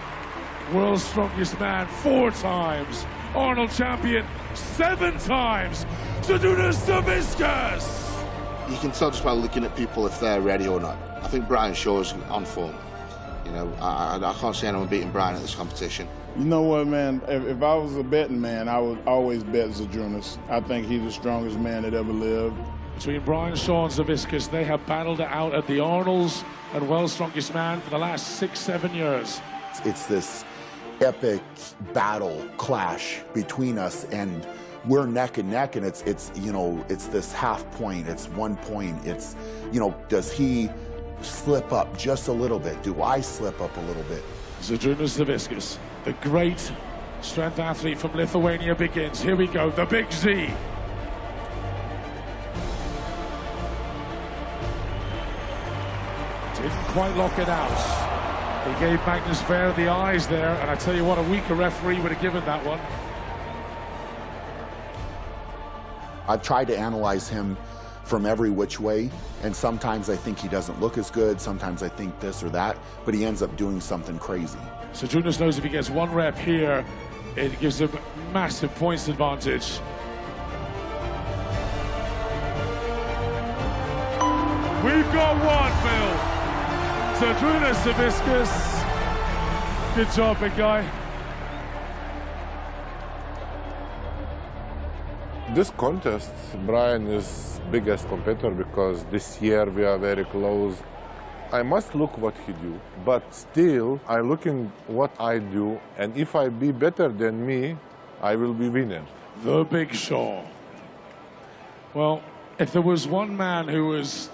World's strongest man 4 times. Arnold champion 7 times. Zydrunas Savickas. You can tell just by looking at people if they're ready or not. I think Brian Shaw's on form. You know, I can't see anyone beating Brian at this competition. You know what, man? If I was a betting man, I would always bet Zydrunas. I think he's the strongest man that ever lived. Between Brian Shaw and Savickas, they have battled it out at the Arnolds and World's Strongest Man for the last 6-7 years. It's this epic battle clash between us, and we're neck and neck, and it's you know, it's this half point, it's 1 point, it's, you know, does he slip up just a little bit? Do I slip up a little bit? Zydrunas Savickas, the great strength athlete from Lithuania, begins. Here we go, the Big Z. Didn't quite lock it out. He gave Magnus Ver the eyes there, and I tell you what, a weaker referee would have given that one. I've tried to analyze him from every which way, and sometimes I think he doesn't look as good, sometimes I think this or that, but he ends up doing something crazy. Zydrunas knows if he gets 1 rep here, it gives him massive points advantage. We've got one, Phil. Zydrunas Savickas. Good job, big guy. This contest, Brian is biggest competitor because this year we are very close. I must look what he do, but still I looking what I do, and if I be better than me, I will be winner. The Big Shaw. Well, if there was one man who was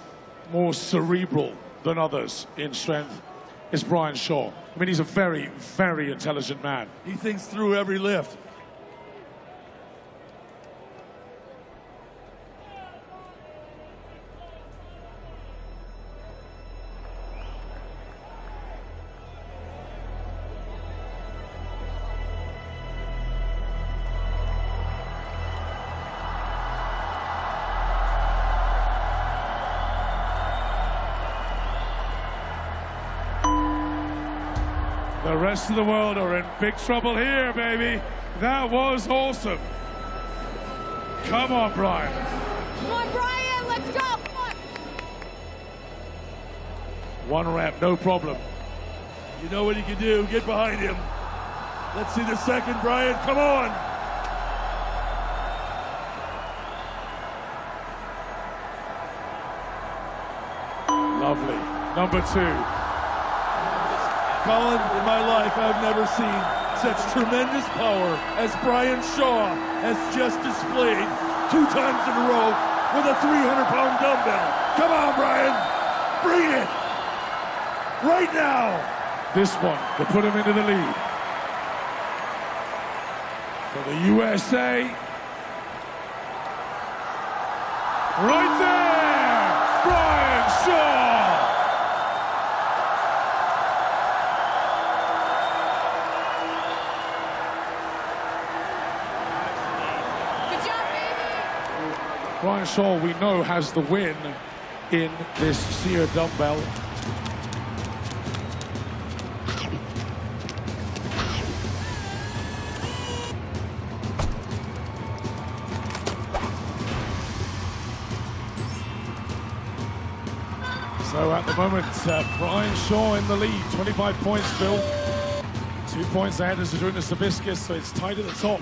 more cerebral than others in strength, it's Brian Shaw. I mean, he's a very, very intelligent man. He thinks through every lift. The rest of the world are in big trouble here, baby. That was awesome. Come on, Brian. Come on, Brian, let's go. Come on. One rep, no problem. You know what he can do. Get behind him. Let's see the second, Brian. Come on. Lovely. Number 2. Colin, in my life, I've never seen such tremendous power as Brian Shaw has just displayed 2 times in a row with a 300-pound dumbbell. Come on, Brian. Bring it. Right now. This one to put him into the lead. For the USA. Right there, Brian Shaw. Good job, baby. Brian Shaw, we know, has the win in this Sear dumbbell. So at the moment, Brian Shaw in the lead, 25 points, Bill. 2 points ahead as Zydrunas Savickas, so it's tight at the top.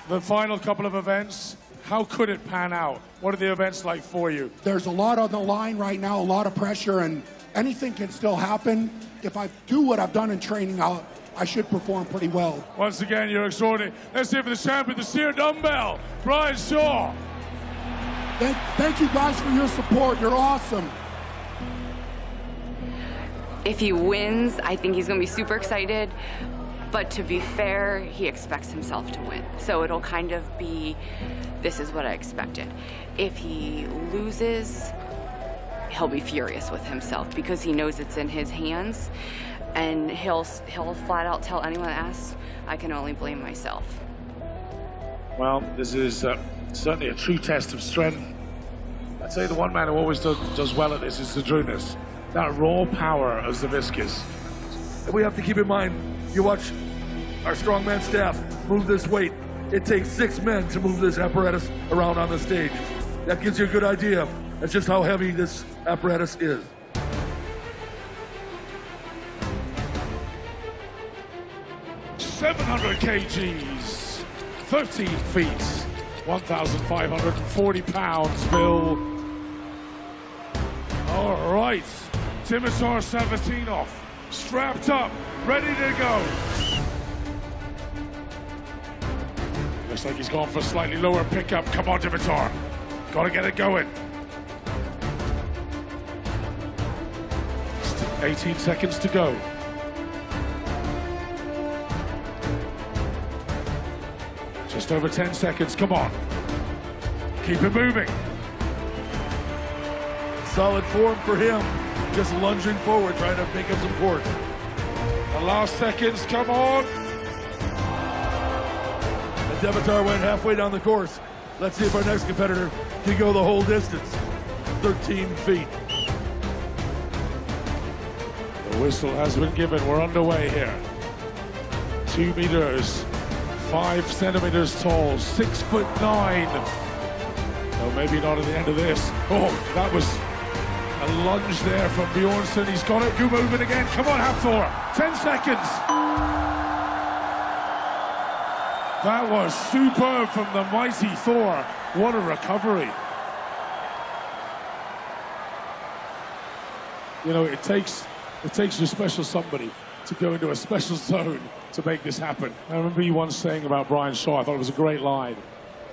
The final couple of events, how could it pan out? What are the events like for you? There's a lot on the line right now, a lot of pressure, and anything can still happen. If I do what I've done in training, I should perform pretty well. Once again, you're extraordinary. Let's see for the champion, the Sear dumbbell, Brian Shaw. Thank you guys for your support. You're awesome. If he wins, I think he's going to be super excited. But to be fair, he expects himself to win. So it'll kind of be, this is what I expected. If he loses, he'll be furious with himself because he knows it's in his hands. And he'll flat out tell anyone that asks, I can only blame myself. Well, this is certainly a true test of strength. I'd say the one man who always does well at this is Zydrunas. That raw power of Savickas. And we have to keep in mind, you watch our strongman staff move this weight. It takes 6 men to move this apparatus around on the stage. That gives you a good idea. That's just how heavy this apparatus is. $700 kgs, 13 feet, 1,540 pounds, Bill. All right, Timour Savatinov, strapped up, ready to go. Looks like he's gone for a slightly lower pickup. Come on, Timour. Gotta get it going. 18 seconds to go. Just over 10 seconds, come on. Keep it moving. Solid form for him, just lunging forward, trying to make up some court. The last seconds, come on. And Devitar went halfway down the course. Let's see if our next competitor can go the whole distance, 13 feet. The whistle has been given, we're underway here. 2 meters, 5 centimeters tall, 6'9". No, maybe not at the end of this. Oh, that was a lunge there from Bjornsson. He's got it. Good movement again. Come on, Hafthor. 10 seconds. That was superb from the mighty Thor. What a recovery. You know, it takes a special somebody to go into a special zone to make this happen. I remember you once saying about Brian Shaw, I thought it was a great line,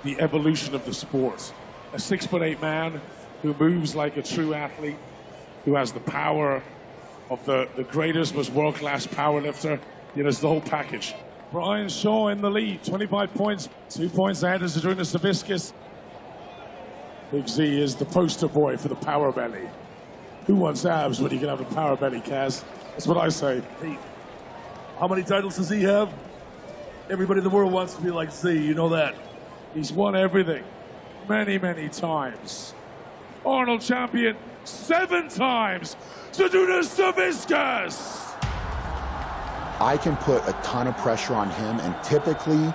the evolution of the sport. A 6'8" man who moves like a true athlete, who has the power of the greatest, most world-class powerlifter. You know, it's the whole package. Brian Shaw in the lead, 25 points, 2 points ahead of Zydrunas Savickas. Big Z is the poster boy for the power belly. Who wants abs when you can have a power belly, Kaz? That's what I say. Hey, how many titles does he have? Everybody in the world wants to be like Z, you know that. He's won everything many, many times. Arnold champion 7 times, Zydrunas Savickas. I can put a ton of pressure on him, and typically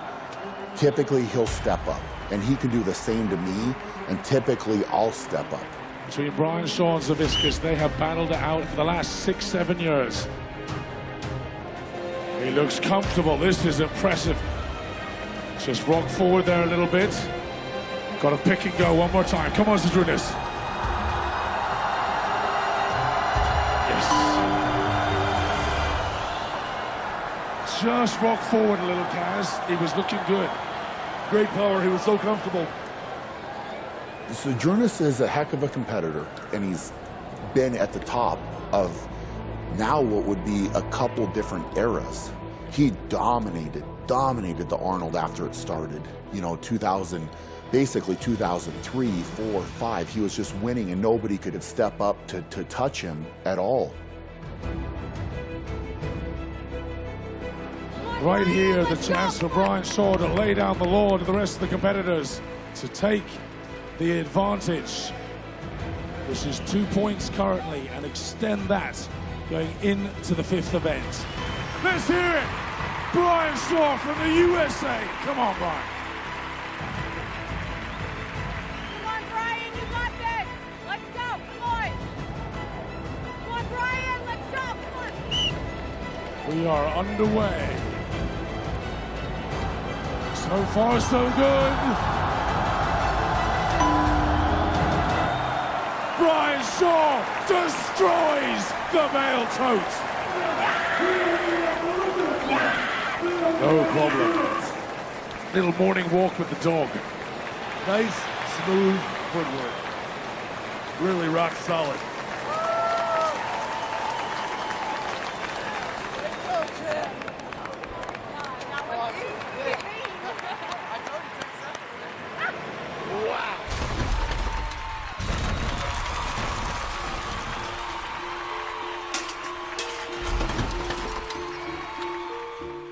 he'll step up. And he can do the same to me, and typically I'll step up. Between Brian Shaw and Zaviskus, they have battled it out for the last 6-7 years. He looks comfortable. This is impressive. Just rock forward there a little bit. Got to pick and go one more time. Come on, Zydrunas. Yes. Just rock forward a little, Kaz. He was looking good. Great power. He was so comfortable. Zydrunas is a heck of a competitor, and he's been at the top of now what would be a couple different eras. He dominated the Arnold after it started. You know, 2000, basically 2003, 4, 5. He was just winning, and nobody could step up to touch him at all. Right here, the chance for Brian Shaw to lay down the law to the rest of the competitors to take the advantage, which is 2 points currently, and extend that going into the 5th event. Let's hear it! Brian Shaw from the USA. Come on, Brian. Come on, Brian, you got this. Let's go, come on. Come on, Brian, let's go, come on. We are underway. So far, so good. Brian Shaw destroys the male tote. No problem. Little morning walk with the dog. Nice, smooth footwork. Really rock solid.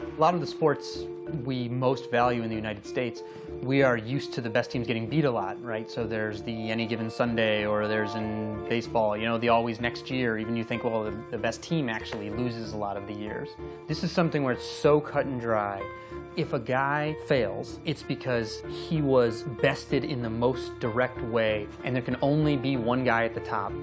A lot of the sports we most value in the United States, we are used to the best teams getting beat a lot, right? So there's the Any Given Sunday, or there's in baseball, you know, the always next year. Even you think, well, the best team actually loses a lot of the years. This is something where it's so cut and dry. If a guy fails, it's because he was bested in the most direct way, and there can only be one guy at the top.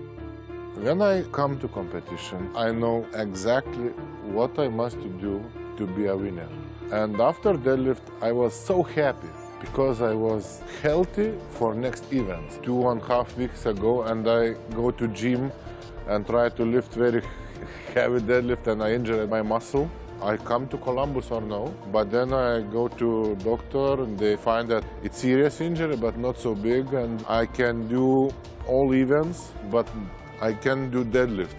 When I come to competition, I know exactly what I must do to be a winner. And after deadlift, I was so happy because I was healthy for next event. 2.5 weeks ago, and I go to gym and try to lift very heavy deadlift, and I injured my muscle. I come to Columbus or no, but then I go to doctor, and they find that it's serious injury, but not so big, and I can do all events, but I can do deadlift.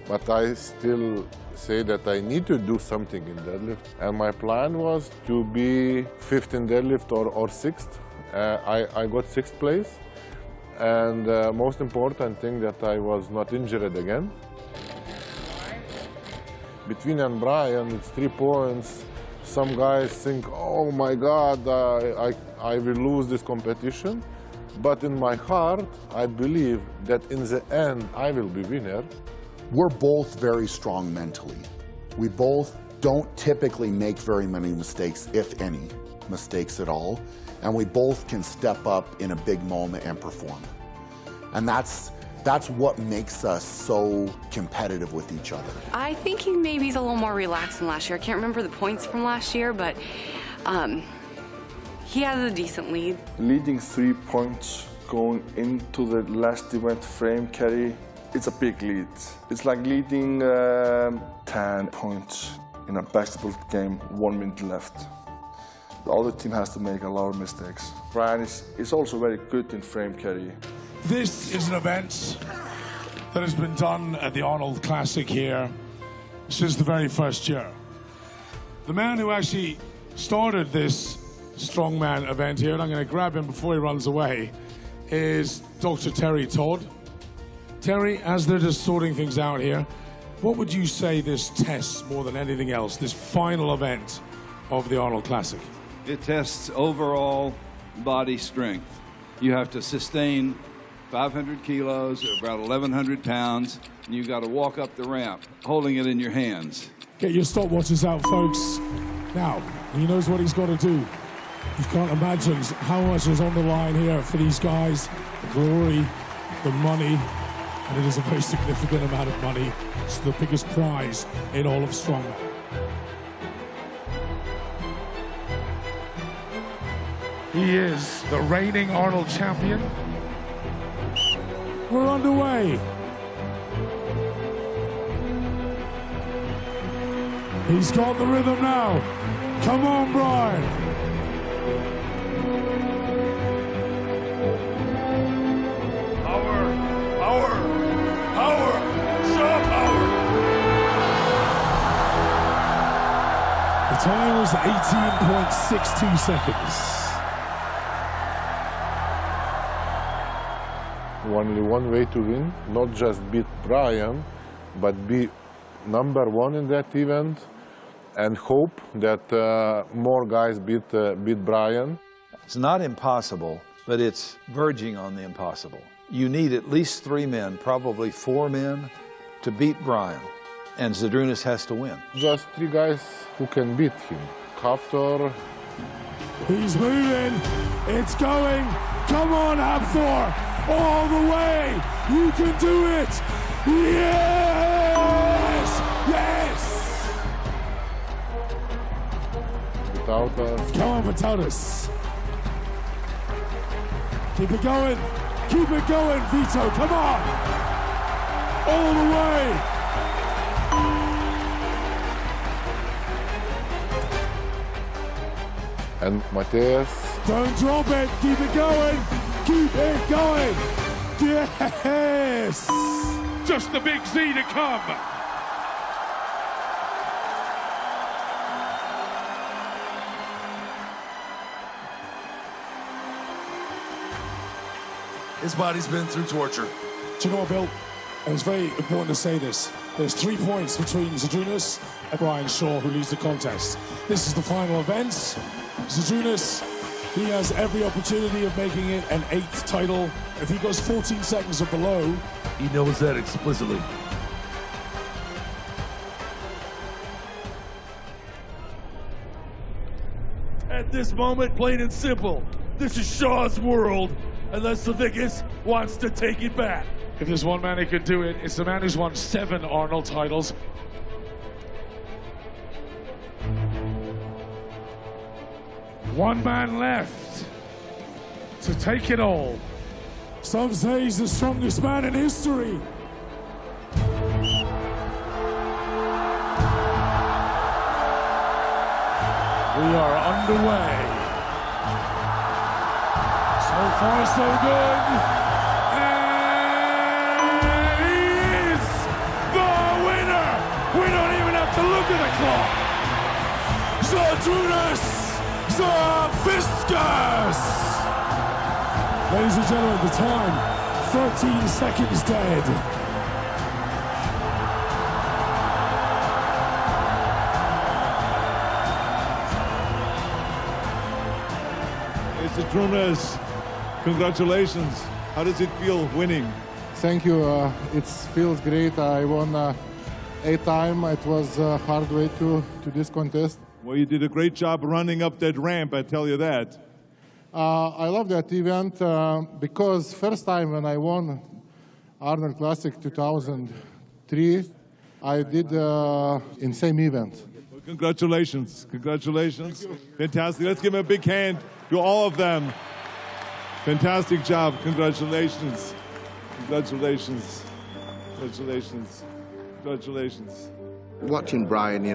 But I still say that I need to do something in deadlift. And my plan was to be 5th in deadlift or 6th. I got 6th place. And most important thing that I was not injured again. Between and Brian, it's 3 points. Some guys think, oh my God, I will lose this competition. But in my heart, I believe that in the end, I will be winner. We're both very strong mentally. We both don't typically make very many mistakes, if any mistakes at all, and we both can step up in a big moment and perform. And that's what makes us so competitive with each other. I think he maybe is a little more relaxed than last year. I can't remember the points from last year, but he has a decent lead. Leading 3 points going into the last event frame carry, it's a big lead. It's like leading 10 points in a basketball game, 1 minute left. The other team has to make a lot of mistakes. Brian is also very good in frame carry. This is an event that has been done at the Arnold Classic here since the very first year. The man who actually started this strongman event here, and I'm going to grab him before he runs away, is Dr. Terry Todd. Terry, as they're just sorting things out here, what would you say this tests more than anything else, this final event of the Arnold Classic? It tests overall body strength. You have to sustain 500 kilos, or about 1,100 pounds, and you got to walk up the ramp holding it in your hands. Get your stopwatches out, folks. Now, he knows what he's got to do. You can't imagine how much is on the line here for these guys. The glory, the money, and it is a very significant amount of money. It's the biggest prize in all of strongman. He is the reigning Arnold champion. We're underway. He's got the rhythm now. Come on, Brian. Power, power, power, show power. The time was 18.62 seconds. Only one way to win, not just beat Brian, but be #1 in that event and hope that more guys beat Brian. It's not impossible, but it's verging on the impossible. You need at least 3 men, probably 4 men, to beat Brian, and Zydrunas has to win. Just 3 guys who can beat him. Hafthor. He's moving. It's going. Come on, Hafthor. All the way. You can do it. Yes! Yes! Vytautas. Come on, Vytautas. Keep it going. Keep it going, Vito. Come on. All the way. And Mateus. Don't drop it. Keep it going. Keep it going. Yes. Just the big Z to come. His body's been through torture. Do you know what, Bill? And it's very important to say this. There's 3 points between Zydrunas and Brian Shaw, who leads the contest. This is the final event. Zydrunas, he has every opportunity of making it an 8th title. If he goes 14 seconds or below, he knows that explicitly. At this moment, plain and simple, this is Shaw's world, unless Savickas wants to take it back. if there's one man who could do it, it's the man who's won 7 Arnold titles. One man left to take it all. Some say he's the strongest man in history. We are underway. So far, so good. And he is the winner. We don't even have to look at the clock. Zydrunas Savickas. Ladies and gentlemen, the time, 13 seconds dead. Zydrunas, congratulations. How does it feel winning? Thank you. It feels great. I won 8 times. It was a hard way to this contest. Well, you did a great job running up that ramp, I tell you that. I love that event because first time when I won Arnold Classic 2003, I did in same event. Well, congratulations. Congratulations. Fantastic. Let's give them a big hand to all of them. Fantastic job. Congratulations. Congratulations. Congratulations. Congratulations. Watching Brian,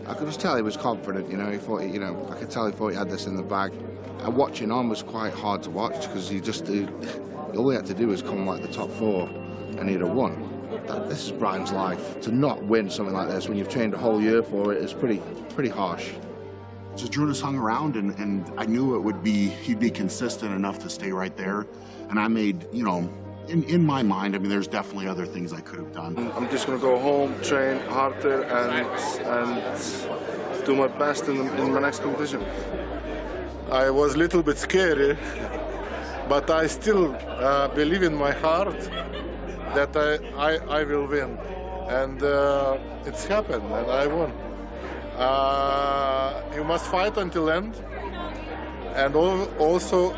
I could just tell he was confident, he thought, I could tell he thought he had this in the bag. And watching on was quite hard to watch because all he had to do was come like the top 4 and he'd have won. This is Brian's life. To not win something like this when you've trained a whole year for it is pretty harsh. Zydrunas hung around and I knew he'd be consistent enough to stay right there. And I made, in my mind, there's definitely other things I could have done. I'm just going to go home, train harder, and do my best in my next competition. I was a little bit scary but I still believe in my heart that I will win. And it's happened, and I won. You must fight until end, and also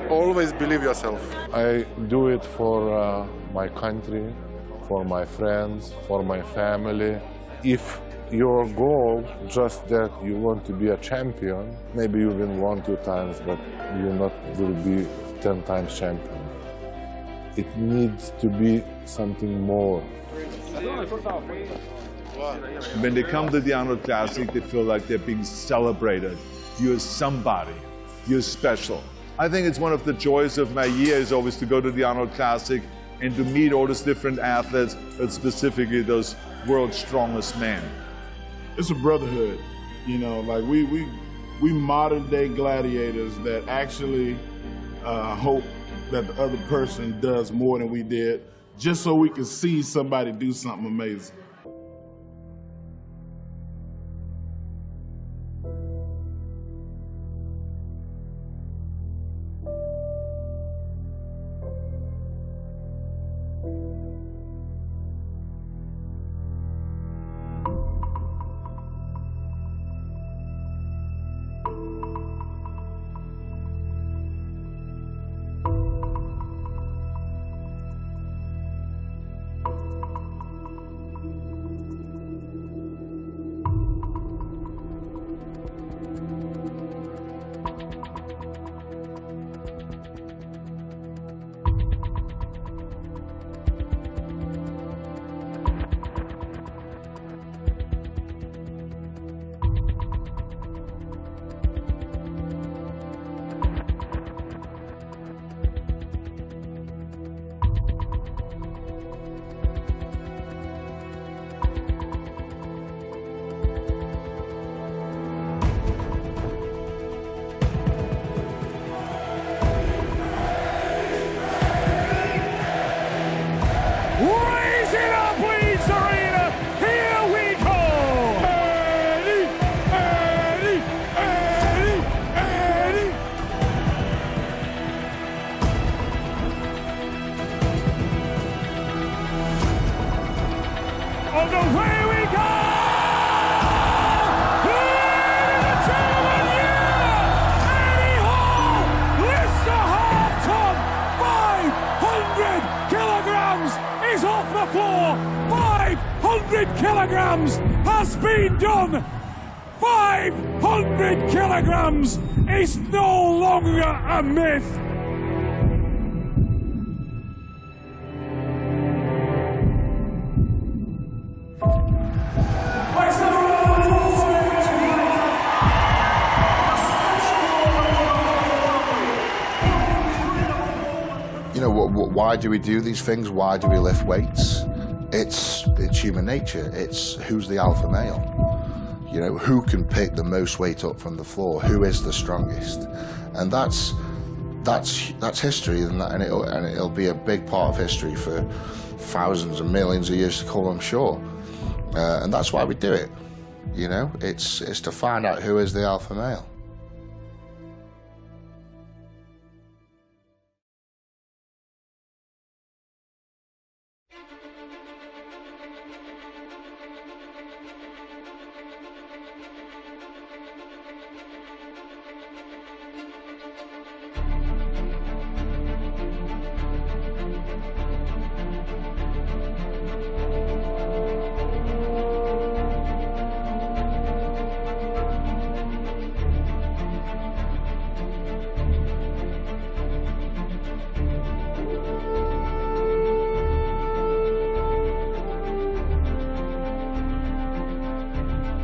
always believe yourself. I do it for my country, for my friends, for my family. If your goal just that you want to be a champion, maybe you win 1-2 times, but you not will be 10 times champion. It needs to be something more. When they come to the Arnold Classic, they feel like they're being celebrated. You're somebody. You're special. I think it's one of the joys of my year is always to go to the Arnold Classic and to meet all those different athletes, but specifically those world's strongest men. It's a brotherhood, you know, like we modern day gladiators that actually hope that the other person does more than we did, just so we can see somebody do something amazing. Kilograms has been done. 500 kilograms is no longer a myth. You know, why do we do these things? Why do we lift weights? It's human nature. It's who's the alpha male. You know, who can pick the most weight up from the floor? Who is the strongest? And that's history, and it'll be a big part of history for thousands and millions of years to come, I'm sure. And that's why we do it. You know, it's to find out who is the alpha male.